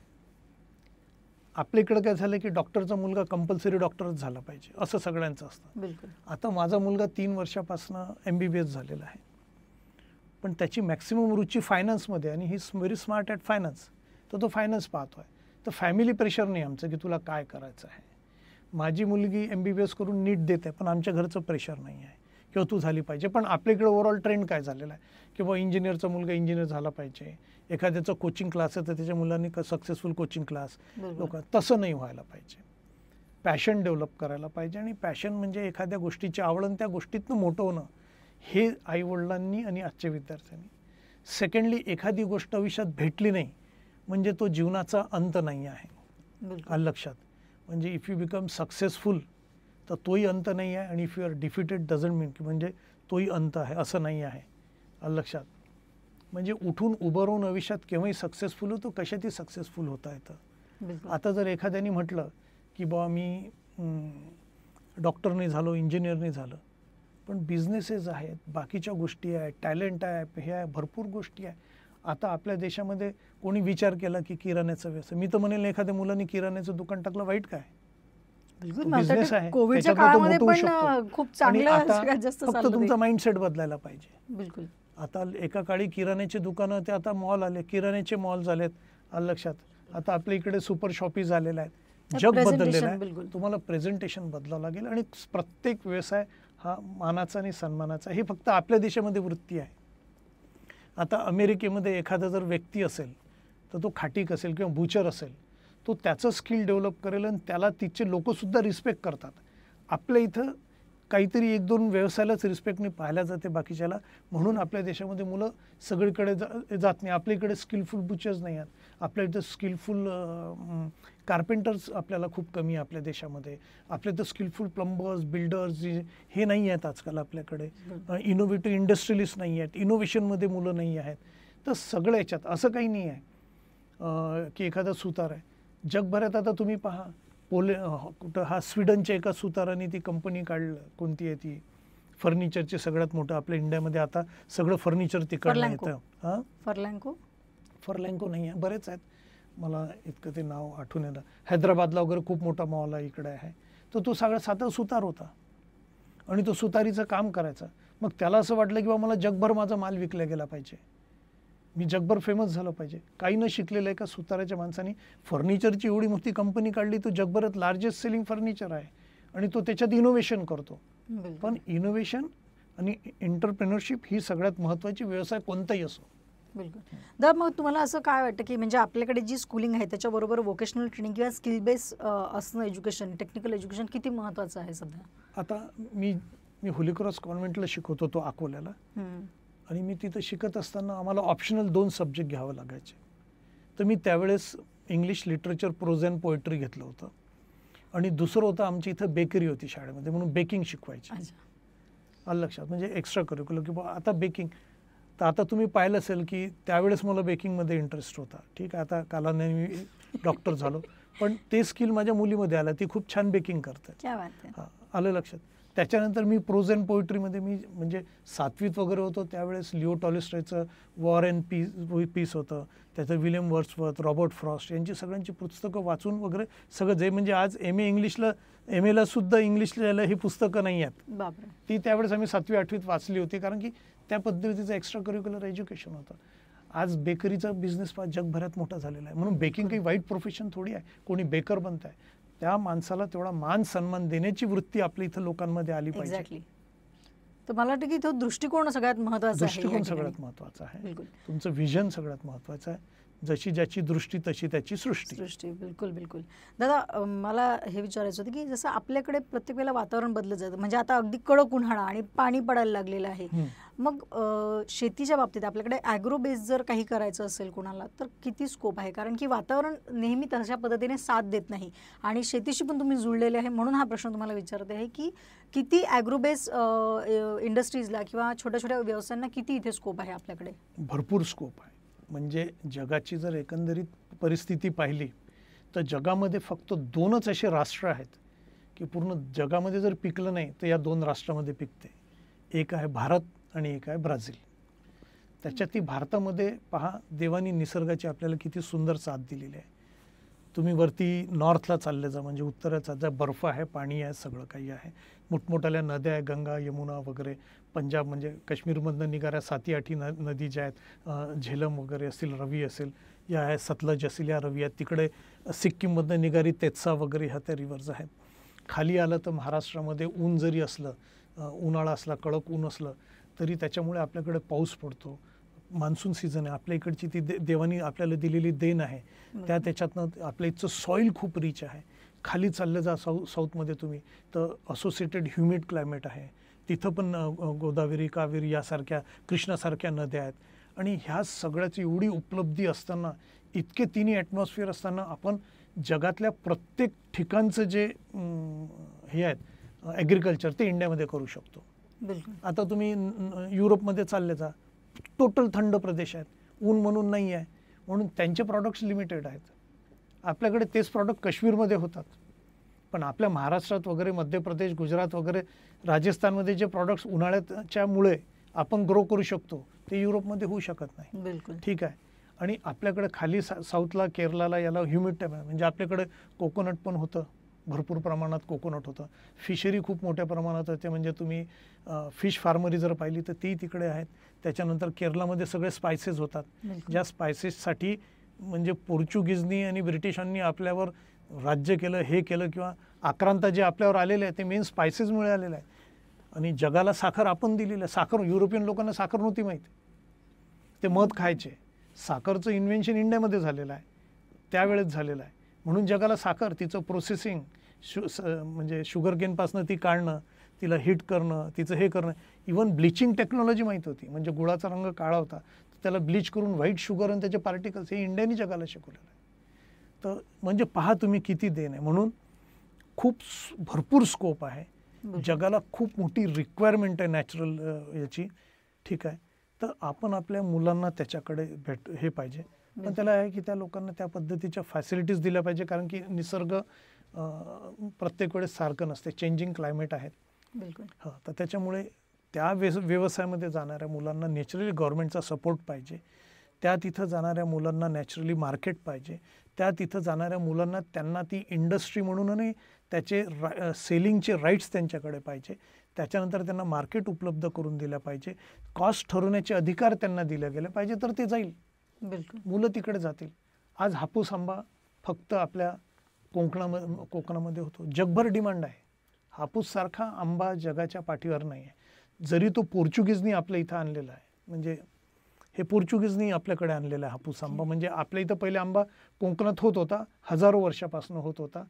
आपल्या इकडं काय झालं की डॉक्टरचा मुलगा कंपल्सरी डॉक्टरच झाला पाहिजे असं सगळ्यांचं असतं. बिलकुल. आता माझा मुलगा 3 वर्षापासून MBBS झालेला आहे, पण त्याची मॅक्सिमम रुची फायनान्समध्ये, आणि he is very smart at finance. तर तो फायनान्स पाहतोय. तर फॅमिली प्रेशर नाही आमचं की तुला काय करायचं आहे. माझी मुलगी MBBS करून नीट देते, पण आमच्या घरचं प्रेशर नाही आहे किंवा तू झाली पाहिजे. पण आपल्याकडे ओव्हरऑल ट्रेंड काय झालेला आहे की बा इंजिनियरचा मुलगा इंजिनियर झाला पाहिजे, एखाद्याचं कोचिंग क्लास आहे तर त्याच्या मुलांनी सक्सेसफुल कोचिंग क्लास. लोक तसं नाही व्हायला पाहिजे. पॅशन डेव्हलप करायला पाहिजे, आणि पॅशन म्हणजे एखाद्या गोष्टीची आवड आणि त्या गोष्टीतनं मोठं होणं, हे आईवडिलांनी आणि आजच्या विद्यार्थ्यांनी. सेकंडली, एखादी गोष्ट आयुष्यात भेटली नाही म्हणजे तो जीवनाचा अंत नाही आहे. आलं लक्षात. म्हणजे इफ यू बिकम सक्सेसफुल तर तोही अंत नाही आहे, आणि if you are defeated doesn't mean की म्हणजे तोही अंत आहे असं नाही आहे. आलं लक्षात. म्हणजे उठून उभं राहून आयुष्यात केव्हाही सक्सेसफुल होतो, कशातही सक्सेसफुल होता येतं. आता जर एखाद्याने म्हटलं की बा मी डॉक्टर नाही झालो, इंजिनियर नाही झालं, पण बिझनेसेस आहेत, बाकीच्या गोष्टी आहेत, टॅलेंट आहे, हे आहे, भरपूर गोष्टी आहे. आता आपल्या देशामध्ये कोणी विचार केला की किराण्याचा व्यवसाय, मी तर म्हणेल एखाद्या मुलांनी किराण्याचं दुकान टाकलं वाईट काय. बिझनेस आहे, कोविडच्या काळामध्ये पण खूप चांगलं, सगळ्यात जास्त फक्त तुमचा माइंडसेट बदलायला पाहिजे. बिलकुल. आता एका काळी किराण्याची दुकानं, ते आता मॉल आले, किराण्याचे मॉल झालेत. आलं लक्षात. आता आपल्या इकडे सुपर शॉपी झालेल्या आहेत. जग बदललेलं आहे. तुम्हाला प्रेझेंटेशन बदलावं लागेल, आणि प्रत्येक व्यवसाय हा मानाचा आणि सन्मानाचा. हे फक्त आपल्या देशामध्ये वृत्ती आहे. आता अमेरिकेमध्ये एखादा जर व्यक्ती असेल तर तो खाटीक असेल किंवा बुचर असेल, तो त्याचं स्किल डेव्हलप करेल आणि त्याला तिचे लोकसुद्धा रिस्पेक्ट करतात. आपल्या इथं काहीतरी 1-2 व्यवसायालाच रिस्पेक्टने पाहिल्या जाते, बाकीच्याला. म्हणून आपल्या देशामध्ये मुलं सगळीकडे जात नाही. आपल्या इकडे स्किलफुल बुचर्स नाही आहेत. आपल्या इथं स्किलफुल कार्पेंटर्स आपल्याला खूप कमी आहे आपल्या देशामध्ये. आपल्या इथं स्किलफुल प्लंबर्स, बिल्डर्स हे नाही आहेत आजकाल आपल्याकडे. इनोव्हेटिव्ह इंडस्ट्रियलिस्ट नाही आहेत, इनोव्हेशनमध्ये मुलं नाही आहेत. तर सगळ्या याच्यात असं काही नाही आहे की एखादा सुतार आहे. जगभरात आता तुम्ही पहा, कुठं हा स्वीडनच्या एका सुताराने ती कंपनी काढलं, कोणती आहे ती, फर्निचरची सगळ्यात मोठं. आपल्या इंडियामध्ये आता सगळं फर्निचर तिकडनं येतं. हां, फर्लँको नाही आहे, बरेच आहेत, मला इतकं ते नाव आठवून येतं. हैदराबादला वगैरे खूप मोठा मॉल आहे, इकडे आहे. तर तो सगळा साधा सुतार होता, आणि तो सुतारीचं काम करायचा. मग त्याला असं वाटलं की बा मला जगभर माझा माल विकला गेला पाहिजे, मी जगभर फेमस झालं पाहिजे. काही न शिकलेलं एका सुताराच्या माणसाने फर्निचरची एवढी मोठी कंपनी काढली. तो जगभरात लार्जेस्ट सेलिंग फर्निचर आहे, आणि तो त्याच्यात इनोव्हेशन करतो. पण इनोव्हेशन आणि एंटरप्रेन्योरशिप ही सगळ्यात महत्त्वाची, व्यवसाय कोणताही असो. बिलकुल. तर मग तुम्हाला असं काय वाटतं की म्हणजे आपल्याकडे जी स्कूलिंग आहे त्याच्याबरोबर वोकेशनल ट्रेनिंग किंवा स्किल बेस असणं, एज्युकेशन, टेक्निकल एज्युकेशन किती महत्त्वाचं आहे सध्या? आता मी होली क्रॉस कॉन्व्हेंटला शिकवतो, तो अकोल्याला. आणि मी तिथं शिकत असताना आम्हाला ऑप्शनल 2 सब्जेक्ट घ्यावं लागायचे. तर मी त्यावेळेस English literature, prose and poetry घेतलं होतं, आणि दुसरं होतं आमची इथं बेकरी होती शाळेमध्ये, म्हणून बेकिंग शिकवायची. आलं लक्षात. म्हणजे एक्स्ट्रा करिक्युलर की आता बेकिंग. तर आता तुम्ही पाहिलं असेल की त्यावेळेस मला बेकिंगमध्ये इंटरेस्ट होता. ठीक आहे, आता कालाने मी डॉक्टर झालो, पण ते स्किल माझ्या मुलीमध्ये आलं, ती खूप छान बेकिंग करते. हां, आलं लक्षात. त्याच्यानंतर मी प्रोज अँड पोएट्रीमध्ये मी म्हणजे 7वीत वगैरे होतो त्यावेळेस लिओ टॉलस्टॉयचं वॉर अँड पीस होतं, त्याचं विलियम वर्ड्सवर्थ, रॉबर्ट फ्रॉस्ट यांची सगळ्यांची पुस्तकं वाचून वगैरे सगळं, जे म्हणजे आज MA सुद्धा इंग्लिशला ही पुस्तकं नाही आहेत, ती त्यावेळेस आम्ही 7वी 8वीत वाचली होती, कारण की त्या पद्धतीचं एक्स्ट्रा करिक्युलर एज्युकेशन होतं. आज बेकरीचा बिझनेस जगभरात मोठा झालेला आहे. म्हणून बेकिंग काही वाईट प्रोफेशन थोडी आहे. कोणी बेकर बनत आहे, त्या माणसाला तेवढा मान सन्मान देण्याची वृत्ती आपल्या इथं लोकांमध्ये आली पाहिजे. तर मला वाटतं की तो दृष्टिकोन सगळ्यात महत्त्वाचा आहे. दृष्टिकोन सगळ्यात महत्त्वाचा आहे. तुमचं विजन सगळ्यात महत्त्वाचं आहे. जशी ज्याची दृष्टी तशी त्याची सृष्टी. बिलकुल बिलकुल. दादा, मला हे विचारायचं होतं की जसं आपल्याकडे प्रत्येक वेळेला वातावरण बदलत जातं, म्हणजे आता अगदी कडक उन्हाळा आणि पाणी पडायला लागलेलं आहे. मग शेतीच्या बाबतीत आपल्याकडे ॲग्रो बेस जर काही करायचं असेल कोणाला तर किती स्कोप आहे? कारण की वातावरण नेहमी तशा पद्धतीने साथ देत नाही आणि शेतीशी पण तुम्ही जुळलेले आहे, म्हणून हा प्रश्न तुम्हाला विचारते आहे की किती ॲग्रो बेस इंडस्ट्रीजला किंवा छोट्या छोट्या व्यवसायांना किती इथे स्कोप आहे आपल्याकडे? भरपूर स्कोप आहे. म्हणजे जगाची जर एकंदरीत परिस्थिती पाहिली तर जगामध्ये फक्त 2च असे राष्ट्र आहेत की पूर्ण जगामध्ये जर पिकलं नाही तर या 2 राष्ट्रामध्ये पिकते. एक आहे भारत आणि एक आहे ब्राझील. त्याच्यात भारतामध्ये पहा, देवानी निसर्गाची आपल्याला किती सुंदर साथ दिलेली आहे. तुम्ही वरती नॉर्थला चालले जा, म्हणजे उत्तरेचा जा, बर्फ आहे, पाणी आहे, सगळं काही आहे. मोठमोठ्या नद्या आहे, गंगा यमुना वगैरे. पंजाब म्हणजे काश्मीरमधनं निघाऱ्या 7-8 नदी ज्या आहेत, झेलम वगैरे असेल, रवी असेल, या आहे, सतलज असेल, या रवी आहेत. तिकडे सिक्कीममधनं निघारी तेत्सा वगैरे ह्या त्या रिव्हर्स आहेत. खाली आलं तर महाराष्ट्रामध्ये ऊन जरी असलं, उन्हाळा असला, कडक ऊन असलं तरी त्याच्यामुळे आपल्याकडे पाऊस पडतो. मान्सून सीझन आहे. आपल्या इकडची ती देवानी आपल्याला दिलेली देण आहे. त्याच्यातनं आपल्या इथचं सॉईल खूप रिच आहे. खाली चाललं जा साऊथमध्ये तुम्ही तर असोसिएटेड ह्युमिड क्लायमेट आहे. तिथं पण गोदावरी, कावेरी यासारख्या, कृष्णासारख्या नद्या आहेत. आणि ह्या सगळ्याची एवढी उपलब्धी असताना, इतके तिन्ही ॲटमॉस्फिअर असताना आपण जगातल्या प्रत्येक ठिकाणचं जे हे आहेत ॲग्रिकल्चर ते इंडियामध्ये करू शकतो. आता तुम्ही युरोपमध्ये चालले जा, टोटल थंड प्रदेश आहेत, ऊन म्हणून नाही आहे, म्हणून त्यांचे प्रॉडक्ट्स लिमिटेड आहेत. आपल्याकडे तेच प्रॉडक्ट काश्मीरमध्ये होतात, पण आपल्या महाराष्ट्रात वगैरे, मध्य प्रदेश, गुजरात वगैरे, राजस्थानमध्ये जे प्रॉडक्ट्स उन्हाळ्याच्यामुळे आपण ग्रो करू शकतो ते युरोपमध्ये होऊ शकत नाही. बिलकुल ठीक आहे. आणि आपल्याकडे खाली साऊथला, केरळला याला ह्युमिड टाईम आहे. म्हणजे आपल्याकडे कोकोनट पण होतं, भरपूर प्रमाणात कोकोनट होतं. फिशरी खूप मोठ्या प्रमाणात होते. म्हणजे तुम्ही फिश फार्मरी जर पाहिली तर ती तिकडे आहेत. त्याच्यानंतर केरळामध्ये सगळे स्पायसेस होतात, ज्या स्पायसेससाठी म्हणजे पोर्चुगीजनी आणि ब्रिटिशांनी आपल्यावर राज्य केलं, हे केलं, किंवा आक्रांत जे आपल्यावर आलेले आहे ते मेन स्पायसेसमुळे आलेले आहे. आणि जगाला साखर आपण दिलेलं आहे. साखर युरोपियन लोकांना साखर नव्हती माहिती, ते मध खायचे. साखरचं इन्व्हेन्शन इंडियामध्ये झालेलं आहे, त्यावेळेस झालेलं आहे. म्हणून जगाला साखर, तिचं प्रोसेसिंग, म्हणजे शुगर केनपासनं ती काढणं, तिला हीट करणं, तिचं हे करणं, इवन ब्लिचिंग टेक्नॉलॉजी माहीत होती. म्हणजे गुळाचा रंग काळा होता, त्याला ब्लीच करून व्हाईट शुगर आणि त्याचे पार्टिकल्स, हे इंडियानी जगाला शिकवलेलं आहे. तर म्हणजे पहा तुम्ही किती देण आहे. म्हणून खूप भरपूर स्कोप आहे. जगाला खूप मोठी रिक्वायरमेंट आहे नॅचरल याची. ठीक आहे. तर आपण आपल्या मुलांना त्याच्याकडे हे पाहिजे, पण त्याला आहे की त्या लोकांना त्या पद्धतीच्या फॅसिलिटीज दिल्या पाहिजे. कारण की निसर्ग प्रत्येक वेळेस सारखं नसते, चेंजिंग क्लायमेट आहेत. बिलकुल. हां, तर त्याच्यामुळे त्या व्यवसायामध्ये जाणाऱ्या मुलांना नॅचरली गव्हर्नमेंटचा सपोर्ट पाहिजे. त्या तिथं जाणाऱ्या मुलांना नॅचरली मार्केट पाहिजे. त्या तिथं जाणाऱ्या मुलांना त्यांना ती इंडस्ट्री म्हणूनही त्याचे सेलिंगचे राईट्स त्यांच्याकडे पाहिजे. त्याच्यानंतर त्यांना मार्केट उपलब्ध करून दिल्या पाहिजे. कॉस्ट ठरवण्याचे अधिकार त्यांना दिले गेले पाहिजे, तर ते जाईल. बिलकुल. मुलं तिकडे जातील. आज हापूस आंबा फक्त आपल्या कोकणामध्ये होतो, जगभर डिमांड आहे. हापूससारखा आंबा जगाच्या पाठीवर नाही आहे. जरी तो पोर्चुगीजनी आपल्या इथं आणलेला आहे, म्हणजे हे पोर्चुगीजनी आपल्याकडे आणलेला आहे हापूस आंबा. म्हणजे आपल्या इथं पहिले आंबा कोकणात होत होता, हजारो वर्षापासून होत होता.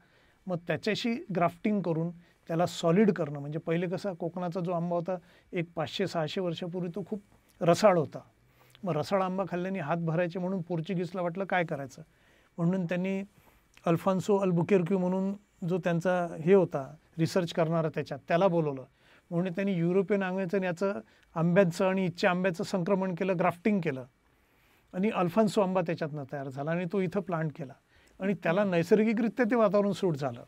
मग त्याच्याशी ग्राफ्टिंग करून त्याला सॉलिड करणं, म्हणजे पहिले कसा कोकणाचा जो आंबा होता एक 500-600 वर्षापूर्वी तो खूप रसाळ होता. मग रसाळ आंबा खाल्ल्याने हात भरायचे, म्हणून पोर्चुगीजला वाटलं काय करायचं, म्हणून त्यांनी अल्फान्सो अल्बुकेर्क्यू म्हणून जो त्यांचा हे होता रिसर्च करणारा त्याला बोलवलं. म्हणून त्यांनी युरोपियन आंब्याचं याचं आंब्याचं आणि इथच्या आंब्याचं संक्रमण केलं, ग्राफ्टिंग केलं, आणि अल्फान्सो आंबा त्याच्यातनं तयार झाला आणि तो इथं प्लांट केला. आणि त्याला नैसर्गिकरित्या ते वातावरण सूट झालं,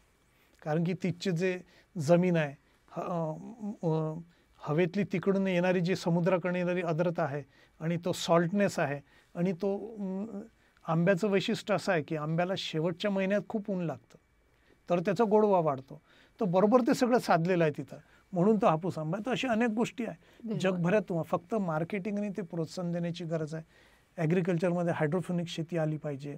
कारण की तिथचे जे जमीन आहे, हवेतली तिकडून येणारी जी समुद्राकडे येणारी आर्द्रता आहे, आणि तो सॉल्टनेस आहे, आणि तो आंब्याचं वैशिष्ट्य असं आहे की आंब्याला शेवटच्या महिन्यात खूप ऊन लागतं, तर त्याचा गोडवा वाढतो. तर बरोबर ते सगळं साधलेलं आहे तिथं, म्हणून तो हापूस आंबा आहे. तर अशी अनेक गोष्टी आहे जगभरात. फक्त मार्केटिंगने ते प्रोत्साहन देण्याची गरज आहे. ॲग्रिकल्चरमध्ये हायड्रोफोनिक शेती आली पाहिजे,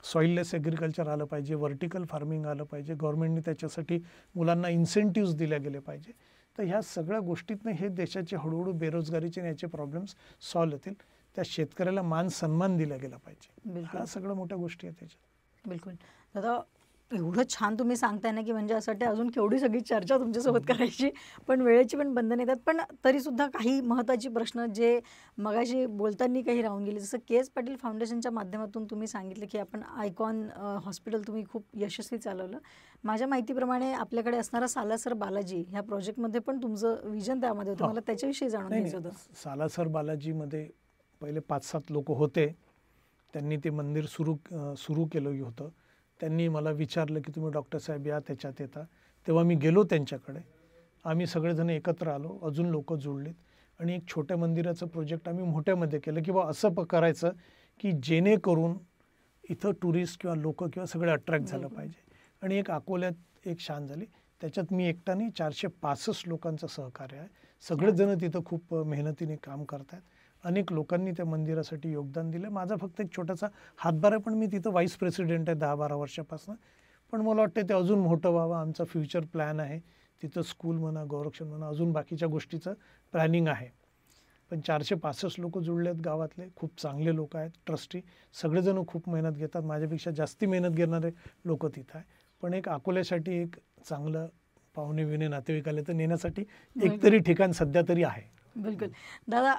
सॉईललेस ॲग्रिकल्चर आलं पाहिजे, व्हर्टिकल फार्मिंग आलं पाहिजे, गव्हर्नमेंटने त्याच्यासाठी मुलांना इन्सेंटिव्स दिल्या गेले पाहिजे. तर ह्या सगळ्या गोष्टीतनं हे देशाचे हळूहळू बेरोजगारीचे याचे प्रॉब्लेम्स सॉल्व्ह होतील. त्या शेतकऱ्याला मान सन्मान दिला गेला पाहिजे. बिलकुल. ह्या सगळ्या मोठ्या गोष्टी आहेत त्याच्यात. बिलकुल. दादा, एवढं छान तुम्ही सांगताय ना, की म्हणजे असं वाटतं अजून केवढी सगळी चर्चा तुमच्यासोबत करायची, पण वेळेची पण बंधन येतात. पण तरीसुद्धा काही महत्त्वाची प्रश्न जे मगाशी बोलताना काही राहून गेले, जसं के.एस. पाटील फाउंडेशनच्या माध्यमातून तुम्ही सांगितलं, की आपण आयकॉन हॉस्पिटल तुम्ही खूप यशस्वी चालवलं. माझ्या माहितीप्रमाणे आपल्याकडे असणारा सालासर बालाजी ह्या प्रोजेक्टमध्ये पण तुमचं विजन त्यामध्ये होतं. हो. मला त्याच्याविषयी जाणून नाही घ्यायचं नाही, होतं. सालासर बालाजीमध्ये पहिले 5-7 लोक होते. त्यांनी ते मंदिर सुरू केलं होतं. त्यांनी मला विचारलं की तुम्ही डॉक्टर साहेब या त्याच्यात येता. तेव्हा मी गेलो त्यांच्याकडे. आम्ही सगळेजण एकत्र आलो, अजून लोक जुळलीत आणि एक छोट्या मंदिराचं प्रोजेक्ट आम्ही मोठ्यामध्ये केलं की बा असं करायचं की जेणेकरून इथं टुरिस्ट किंवा लोक किंवा सगळे अट्रॅक्ट झालं पाहिजे. आणि एक अकोल्यात एक शान झाली. त्याच्यात मी एकट्याने 465 लोकांचं सहकार्य आहे. सगळेजण तिथं खूप मेहनतीने काम करतात. अनेक लोकांनी त्या मंदिरासाठी योगदान दिलं. माझा फक्त एक छोटासा हातभार आहे, पण मी तिथं व्हाईस प्रेसिडेंट आहे 10-12 वर्षापासून. पण मला वाटतं ते अजून मोठं व्हावं. आमचा फ्युचर प्लॅन आहे. तिथं स्कूल म्हणा, गौरक्षण म्हणा, अजून बाकीच्या गोष्टीचं प्लॅनिंग आहे. पण 465 लोक जुळले आहेत गावातले. खूप चांगले लोक आहेत. ट्रस्टी सगळेजण खूप मेहनत घेतात. माझ्यापेक्षा जास्ती मेहनत घेणारे लोक तिथं आहे. पण एक अकोल्यासाठी एक चांगलं पाहुणे विणे नातेवाईक आले तर नेण्यासाठी एकतरी ठिकाण सध्या तरी आहे. बिलकुल. दादा,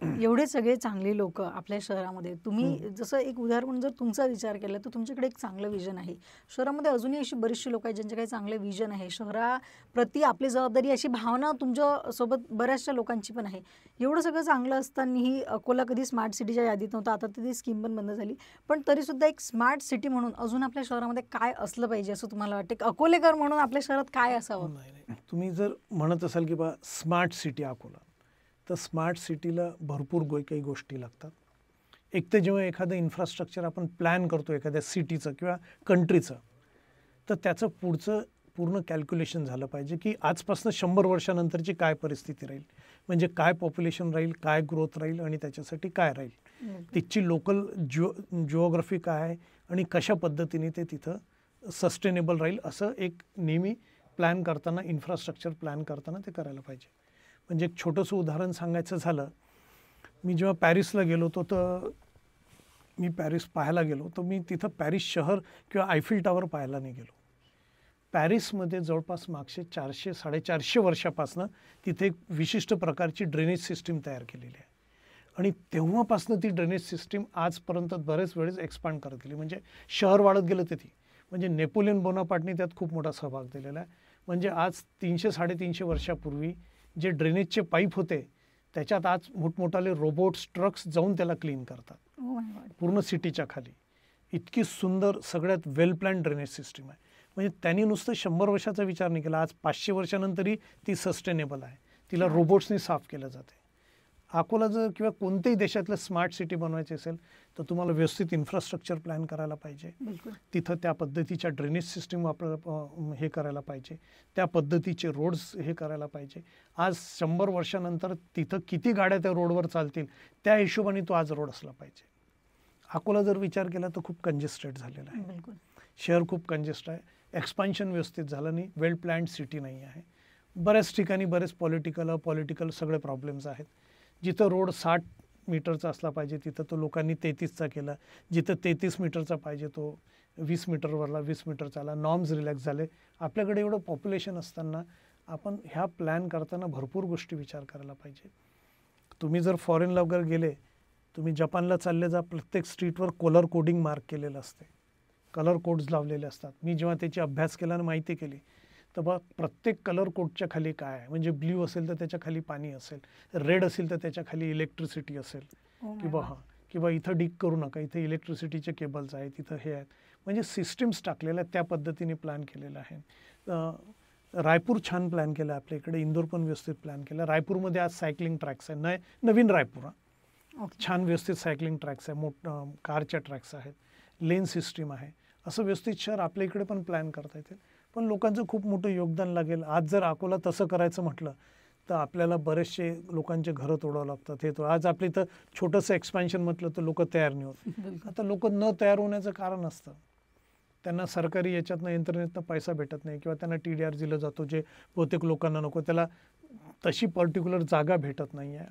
एवढे सगळे चांगले लोक आपल्या शहरामध्ये, तुम्ही जसं एक उदाहरण म्हणून जर तुमचा विचार केला तर तुमच्याकडे एक चांगलं विजन आहे. शहरामध्ये अजूनही अशी बरीचशी लोक आहेत ज्यांचे काही चांगले विजन आहे. शहराप्रती आपली जबाबदारी अशी भावना तुमच्यासोबत बऱ्याचशा लोकांची पण आहे. एवढं सगळं चांगलं असतानाही अकोला कधी स्मार्ट सिटीच्या यादीत नव्हतं. आता ती स्कीम पण बंद झाली. पण तरीसुद्धा एक स्मार्ट सिटी म्हणून अजून आपल्या शहरामध्ये काय असलं पाहिजे असं तुम्हाला वाटतं? एक अकोलेकर म्हणून आपल्या शहरात काय असावं? नाही, तुम्ही जर म्हणत असाल की बा स्मार्ट सिटी अकोला, तर स्मार्ट सिटीला भरपूर काही गोष्टी लागतात. एक तर जेव्हा एखादं इन्फ्रास्ट्रक्चर आपण प्लॅन करतो एखाद्या सिटीचं किंवा कंट्रीचं, तर त्याचं पूर्ण कॅल्क्युलेशन झालं पाहिजे की आजपासून 100 वर्षानंतरची काय परिस्थिती राहील, म्हणजे काय पॉप्युलेशन राहील, काय ग्रोथ राहील आणि त्याच्यासाठी काय राहील, तिथची लोकल जिओग्राफी काय आहे आणि कशा पद्धतीने ते तिथं सस्टेनेबल राहील, असं एक नेहमी प्लॅन करताना, इन्फ्रास्ट्रक्चर प्लॅन करताना ते करायला पाहिजे. म्हणजे एक छोटंसं उदाहरण सांगायचं झालं, मी जेव्हा पॅरिसला गेलो होतो तर मी पॅरिस पाहायला गेलो तर मी तिथं पॅरिस शहर किंवा आयफिल टॉवर पाहायला नाही गेलो. पॅरिसमध्ये जवळपास मागचे 400-450 वर्षापासून तिथे एक विशिष्ट प्रकारची ड्रेनेज सिस्टीम तयार केलेली आहे आणि तेव्हापासून ती ड्रेनेज सिस्टीम आजपर्यंत बरेच वेळेस एक्सपांड करत गेली. म्हणजे शहर वाढत गेलं तिथे. म्हणजे नेपोलियन बोनापार्टने त्यात खूप मोठा सहभाग दिलेला आहे. म्हणजे आज 300-350 वर्षापूर्वी जे ड्रेनेजचे पाईप होते त्याच्यात आज मोठमोठाले रोबोट्स, ट्रक्स जाऊन त्याला क्लीन करतात पूर्ण सिटीच्या खाली. इतकी सुंदर सगळ्यात वेल प्लॅन ड्रेनेज सिस्टीम आहे. म्हणजे त्यांनी नुसतं 100 वर्षाचा विचार नाही केला. आज 500 वर्षानंतरही ती सस्टेनेबल आहे. तिला रोबोट्सनी साफ केलं जाते. अकोला जर किंवा कोणत्याही देशातलं स्मार्ट सिटी बनवायची असेल तर तुम्हाला व्यवस्थित इन्फ्रास्ट्रक्चर प्लॅन करायला पाहिजे. तिथं त्या पद्धतीच्या ड्रेनेज सिस्टीम हे करायला पाहिजे. त्या पद्धतीचे रोड्स हे करायला पाहिजे. आज 100 वर्षानंतर तिथं किती गाड्या त्या रोडवर चालतील त्या हिशोबाने तो आज रोड असला पाहिजे. अकोला जर विचार केला तर खूप कंजेस्टेड झालेला आहे. शहर खूप कंजेस्ट आहे. एक्सपान्शन व्यवस्थित झालं नाही. वेल प्लॅन्ड सिटी नाही आहे. बऱ्याच ठिकाणी बरेच पॉलिटिकल सगळे प्रॉब्लेम्स आहेत. जिथं रोड 60 मीटरचा असला पाहिजे तिथं तो लोकांनी 33चा केला. जिथं 33 मीटरचा पाहिजे तो 20 मीटरवरला 20 मीटरचा आला. नॉर्म्स रिलॅक्स झाले. आपल्याकडे एवढं पॉप्युलेशन असताना आपण ह्या प्लॅन करताना भरपूर गोष्टी विचार करायला पाहिजे. तुम्ही जर फॉरेनला वगैरे गेले, तुम्ही जपानला चालले जा, प्रत्येक स्ट्रीटवर कलर कोडिंग मार्क केलेलं असते. कलर कोड्स लावलेले असतात. मी जेव्हा त्याची अभ्यास केला आणि माहिती केली तर बघ प्रत्येक कलर कोडच्या खाली काय आहे. म्हणजे ब्ल्यू असेल तर त्याच्या खाली पाणी असेल, रेड असेल तर त्याच्या खाली इलेक्ट्रिसिटी असेल, किंवा इथं डिग करू नका, इथे इलेक्ट्रिसिटीचे केबल्स आहेत, इथं हे आहेत. म्हणजे सिस्टीम्स टाकलेल्या त्या पद्धतीने प्लॅन केलेलं आहे. रायपूर छान प्लॅन केलं आपल्या इकडे. इंदोर पण व्यवस्थित प्लॅन केलं. रायपूरमध्ये आज सायकलिंग ट्रॅक्स आहे. नवीन रायपूर छान व्यवस्थित सायकलिंग ट्रॅक्स आहे. कारच्या ट्रॅक्स आहेत. लेन सिस्टीम आहे. असं व्यवस्थित शहर आपल्या इकडे पण प्लॅन करता येते. पण लोकांचं खूप मोठं योगदान लागेल. आज जर अकोला तसं करायचं म्हटलं तर आपल्याला बरेचसे लोकांचे घरं तोडावं लागतात. हे तो आज आपल्या इथं छोटंसं एक्सपान्शन म्हटलं तर लोक तयार नाही होत. आता लोक न तयार होण्याचं कारण असतं त्यांना सरकारी याच्यातनं यंत्रणेतनं पैसा भेटत नाही किंवा त्यांना TDR दिलं जातो जे बहुतेक लोकांना नको. त्याला तशी पर्टिक्युलर जागा भेटत नाही आहे.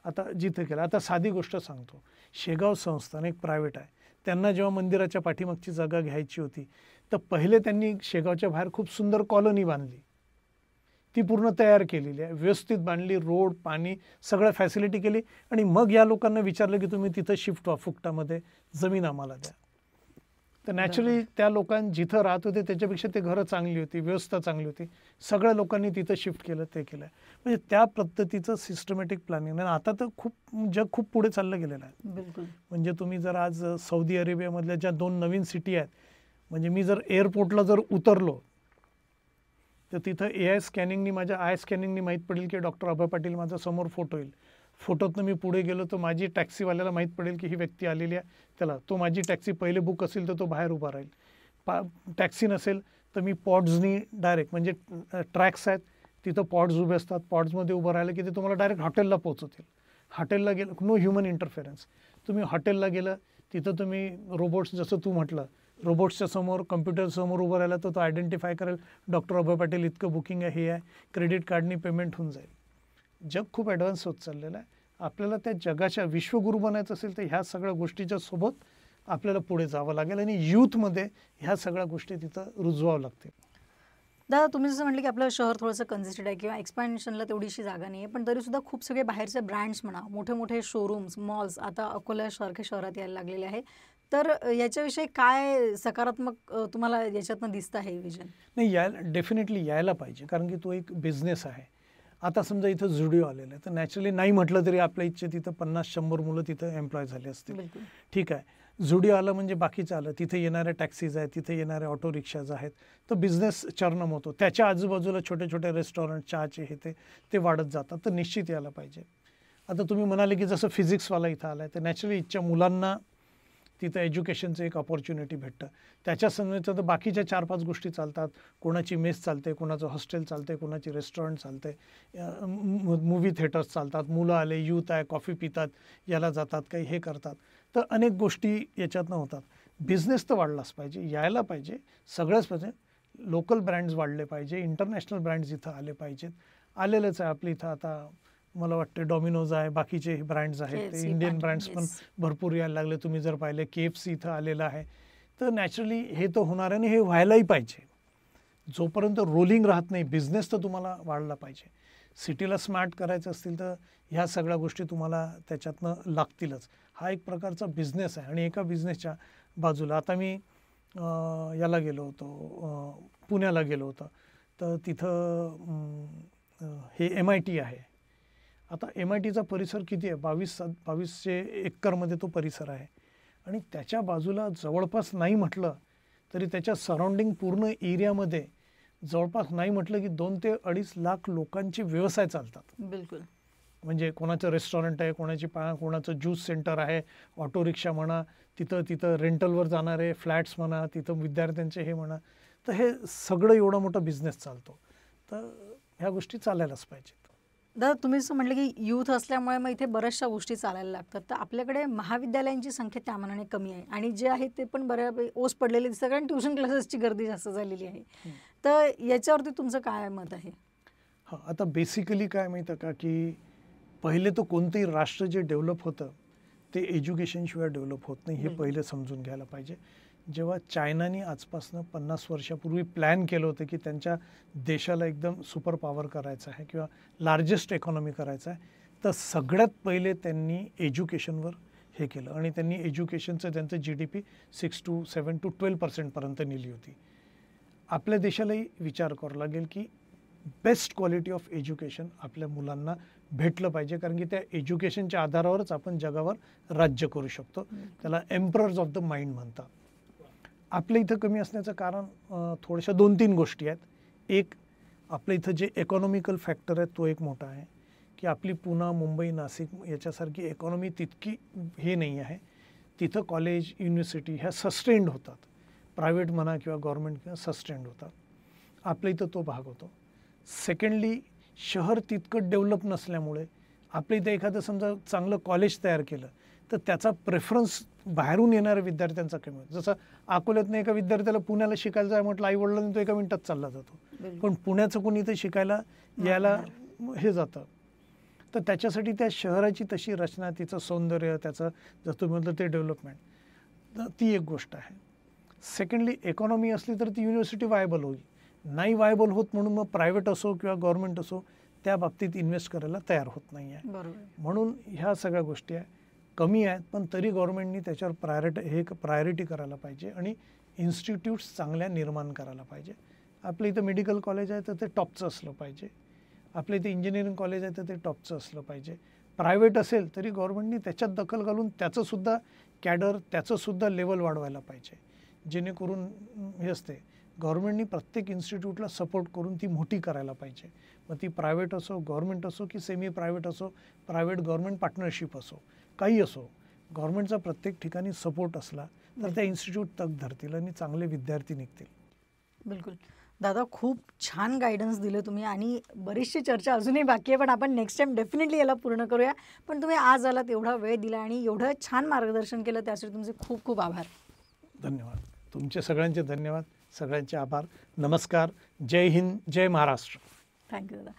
आता जिथे केलं. आता साधी गोष्ट सांगतो, शेगाव संस्थान एक प्रायव्हेट आहे, त्यांना जेव्हा मंदिराच्या पाठीमागची जागा घ्यायची होती तर पहिले त्यांनी शेगावच्या बाहेर खूप सुंदर कॉलनी बांधली, ती पूर्ण तयार केलेली आहे, व्यवस्थित बांधली, रोड पाणी सगळं फॅसिलिटी केली, आणि मग या लोकांना विचारलं की तुम्ही तिथं शिफ्ट व्हा, फुकटामध्ये जमीन आम्हाला द्या. तर नॅचरली त्या लोकांनी जिथं राहत होते त्याच्यापेक्षा ते घरं चांगली होती, व्यवस्था चांगली होती, सगळ्या लोकांनी तिथं शिफ्ट केलं, ते केलं. म्हणजे त्या पद्धतीचं सिस्टमॅटिक प्लॅनिंग. आणि आता तर जग खूप पुढे चाललं गेलेलं आहे. बिलकुल. म्हणजे तुम्ही जर आज सौदी अरेबियामधल्या ज्या 2 नवीन सिटी आहेत, म्हणजे मी जर एअरपोर्टला जर उतरलो तर तिथं AI स्कॅनिंगनी, माझ्या आय स्कॅनिंगनी माहीत पडेल की डॉक्टर अभय पाटील माझा समोर फोटो येईल. फोटोतनं मी पुढे गेलो तर माझी टॅक्सीवाल्याला माहीत पडेल की ही व्यक्ती आलेली आहे, त्याला तो माझी टॅक्सी पहिले बुक असेल तर तो बाहेर उभा राहील. टॅक्सी नसेल तर मी पॉड्सनी डायरेक्ट, म्हणजे ट्रॅक्स आहेत तिथं पॉड्स उभे असतात, पॉड्समध्ये उभं राहिलं की ते तुम्हाला डायरेक्ट हॉटेलला पोहोचवतील. हॉटेलला गेलं, नो ह्युमन इंटरफेरन्स. तुम्ही हॉटेलला गेलं तिथं तुम्ही रोबोट्स, जसं तू म्हटलं, रोबोट्सच्या समोर कम्प्युटर समोर उभं राहिलं तर तो आयडेंटिफाय करेल डॉक्टर अभय पाटील इतकं बुकिंग आहे, हे आहे, क्रेडिट कार्डनी पेमेंट होऊन जाईल. जग खूप ॲडव्हान्स होत चाललेलं आहे. आपल्याला त्या जगाच्या विश्वगुरू बनायचं असेल तर ह्या सगळ्या गोष्टीच्या सोबत आपल्याला पुढे जावं लागेल, आणि यूथमध्ये ह्या सगळ्या गोष्टी तिथं रुजवावं लागतील. दादा, तुम्ही जसं म्हटलं की आपलं शहर थोडंसं कन्जेस्टेड आहे किंवा एक्सपान्शनला तेवढीशी जागा नाही आहे, पण तरीसुद्धा खूप सगळे बाहेरचे ब्रँड्स म्हणा, मोठे मोठे शोरूम्स, मॉल्स आता अकोल्यासारख्या शहरात यायला लागलेले आहे. तर याच्याविषयी काय सकारात्मक तुम्हाला याच्यातनं दिसतं आहे विजन? नाही, डेफिनेटली यायला पाहिजे, कारण की तो एक बिझनेस आहे. आता समजा इथं झुडिओ आलेलं आहे तर नॅचरली नाही म्हटलं तरी आपल्या इच्छे तिथं 50-100 मुलं तिथं एम्प्लॉय झाले असतील. बिलकुल. ठीक आहे, झुडिओ आलं म्हणजे बाकीचं आलं, तिथे येणाऱ्या टॅक्सीज आहेत, तिथे येणाऱ्या ऑटो रिक्षाज आहेत, तर बिझनेस चर्नम होतो. त्याच्या आजूबाजूला छोटे छोटे रेस्टॉरंट, चहाचे हे ते वाढत जातात, तर निश्चित यायला पाहिजे. आता तुम्ही म्हणाले की जसं फिजिक्सवाला इथं आला आहे तर नॅचरली इच्छा मुलांना तिथं एज्युकेशनचं एक ऑपॉर्च्युनिटी भेटतं. त्याच्या समोर तर बाकीच्या 4-5 गोष्टी चालतात. कोणाची मेस चालते, कोणाचं हॉस्टेल चालते, कोणाची रेस्टॉरंट चालते, मूव्ही थिएटर्स चालतात, मुलं आले, यूथ आहे, कॉफी पितात, याला जातात, काही हे करतात, तर अनेक गोष्टी याच्यातनं होतात. बिझनेस तर वाढलाच पाहिजे, यायला पाहिजे, सगळंच पाहिजे. लोकल ब्रँड्स वाढले पाहिजे, इंटरनॅशनल ब्रँड्स इथं आले पाहिजेत. आलेलंच आहे आपल्या इथं. आता मला वाटतं डॉमिनोज आहे, बाकीचे ब्रँड्स आहेत, ते KFC, इंडियन पाटील, ब्रँड्स पण yes. भरपूर यायला लागले. तुम्ही जर पाहिले KFC इथं आलेलं आहे, तर नॅचरली हे तर होणार आहे आणि हे व्हायलाही पाहिजे. जोपर्यंत रोलिंग राहत नाही, बिझनेस तर तुम्हाला वाढला पाहिजे. सिटीला स्मार्ट करायचं असतील तर ह्या सगळ्या गोष्टी तुम्हाला त्याच्यातनं लागतीलच. हा एक प्रकारचा बिझनेस आहे, आणि एका बिझनेसच्या बाजूला आता मी याला गेलो होतो, पुण्याला गेलो होतो, तर तिथं हे MIT आहे. आता MITचा परिसर किती आहे, 2200 एकरमध्ये तो परिसर आहे, आणि त्याच्या बाजूला जवळपास नाही म्हटलं तरी त्याच्या सराउंडिंग पूर्ण एरियामध्ये जवळपास नाही म्हटलं की 2 ते 2.5 लाख लोकांचे व्यवसाय चालतात. बिलकुल. म्हणजे कोणाचं रेस्टॉरंट आहे, कोणाचं ज्यूस सेंटर आहे, ऑटो रिक्षा म्हणा, तिथं रेंटलवर जाणारे फ्लॅट्स म्हणा, तिथं विद्यार्थ्यांचे हे म्हणा, तर हे सगळं एवढा मोठा बिझनेस चालतो. तर ह्या गोष्टी चालायलाच पाहिजेत. दादा, तुम्ही जसं म्हटलं की यूथ असल्यामुळे मग इथे बऱ्याचशा गोष्टी चालायला लागतात, तर आपल्याकडे महाविद्यालयांची संख्या त्या मानाने कमी आहे, आणि जे आहेत ते पण बऱ्यापैकी ओस पडलेले दिसतात, कारण ट्युशन क्लासेसची गर्दी जास्त झालेली आहे. तर याच्यावरती तुमचं काय मत आहे? हां, आता बेसिकली काय माहीत आहे का, की पहिले तर कोणतंही राष्ट्र जे डेव्हलप होतं ते एज्युकेशनशिवाय डेव्हलप होत नाही, हे पहिले समजून घ्यायला पाहिजे. जेव्हा चायनाने आजपासून 50 वर्षापूर्वी प्लॅन केलं होतं की त्यांच्या देशाला एकदम सुपर पॉवर करायचं आहे किंवा लार्जेस्ट इकॉनॉमी करायचं आहे, तर सगळ्यात पहिले त्यांनी एज्युकेशनवर हे केलं, आणि त्यांनी एज्युकेशनचं त्यांचं GDP 6 to 7 to 12% पर्यंत नेली होती. आपल्या देशालाही विचार करावा लागेल की बेस्ट क्वालिटी ऑफ एज्युकेशन आपल्या मुलांना भेटलं पाहिजे, कारण की त्या एज्युकेशनच्या आधारावरच आपण जगावर राज्य करू शकतो. त्याला एम्परर्स ऑफ द माइंड म्हणतात. आपल्या इथं कमी असण्याचं कारण थोड्याशा 2-3 गोष्टी आहेत. एक, आपल्या इथं जे इकॉनॉमिकल फॅक्टर आहे तो एक मोठा आहे, की आपली पुणे, मुंबई, नाशिक याच्यासारखी इकॉनॉमी तितकी हे नाही आहे. तिथं कॉलेज, युनिव्हर्सिटी ह्या सस्टेंड होतात, प्रायव्हेट म्हणा किंवा गव्हर्मेंट किंवा सस्टेंड होतात. आपल्या इथं तो भाग होतो. सेकंडली, शहर तितकं डेव्हलप नसल्यामुळे आपल्या इथं एखादं समजा चांगलं कॉलेज तयार केलं तर त्याचा प्रेफरन्स बाहेरून येणाऱ्या विद्यार्थ्यांचा कमी होतो. जसं अकोल्यातनं एका विद्यार्थ्याला पुण्याला शिकायला जाय म्हटलं, आईवडिलांनी तो एका मिनिटात चालला जातो, पण पुण्याचं कोणी इथं शिकायला यायला हे जातं. तर त्याच्यासाठी त्या शहराची तशी रचना, तिचं सौंदर्य, त्याचं जर तुम्ही म्हटलं ते डेव्हलपमेंट, तर ती एक गोष्ट आहे. सेकंडली इकॉनॉमी असली तर ती युनिव्हर्सिटी वायबल होईल. नाही वायबल होत म्हणून मग प्रायव्हेट असो किंवा गव्हर्नमेंट असो त्या बाबतीत इन्व्हेस्ट करायला तयार होत नाही आहे. बरोबर. म्हणून ह्या सगळ्या गोष्टी आहे कमी आहेत, पण तरी गव्हर्नमेंटनी त्याच्यावर प्रायोरिटी करायला पाहिजे आणि इन्स्टिट्यूट्स चांगल्या निर्माण करायला पाहिजे. आपल्या इथं मेडिकल कॉलेज आहे तर ते टॉपचं असलं पाहिजे. आपल्या इथे इंजिनिअरिंग कॉलेज आहे तर ते टॉपचं असलं पाहिजे. प्रायव्हेट असेल तरी गव्हर्नमेंटनी त्याच्यात दखल घालून त्याचंसुद्धा कॅडर, त्याचंसुद्धा लेवल वाढवायला पाहिजे. जेणेकरून हे असते गव्हर्नमेंटनी प्रत्येक इन्स्टिट्यूटला सपोर्ट करून ती मोठी करायला पाहिजे. मग ती प्रायव्हेट असो, गव्हर्नमेंट असो की सेमी प्रायव्हेट असो, प्रायव्हेट गव्हर्नमेंट पार्टनरशिप असो, काही असो, गव्हर्नमेंटचा प्रत्येक ठिकाणी सपोर्ट असला तर त्या इन्स्टिट्यूट तग धरतील आणि चांगले विद्यार्थी निघतील. बिलकुल दादा, खूप छान गायडन्स दिले तुम्ही आणि बरीचशी चर्चा अजूनही बाकी आहे, पण आपण नेक्स्ट टाइम डेफिनेटली याला पूर्ण करूया. पण तुम्ही आज आलात, एवढा वेळ दिला आणि एवढं छान मार्गदर्शन केलं, त्यासाठी तुमचे खूप खूप आभार. धन्यवाद. तुमचे सगळ्यांचे धन्यवाद, सगळ्यांचे आभार. नमस्कार. जय हिंद, जय महाराष्ट्र. थँक्यू दादा.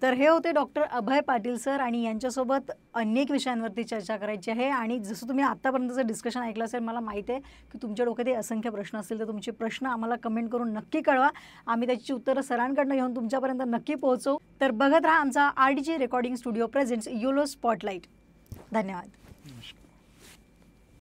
तर हे होते डॉक्टर अभय पाटील सर आणि यांच्यासोबत अनेक विषयांवरती चर्चा करायची आहे. आणि जसं तुम्ही आत्तापर्यंतचं डिस्कशन ऐकलं असेल, मला माहिती आहे की तुमच्या डोक्यात असंख्य प्रश्न असतील, तर तुमचे प्रश्न आम्हाला कमेंट करून नक्की कळवा. आम्ही त्याची उत्तरं सरांकडनं घेऊन तुमच्यापर्यंत नक्की पोहोचवू. तर बघत राहा आमचा RDG recording studio presents YOLO spotlight. धन्यवाद. नमस्कार.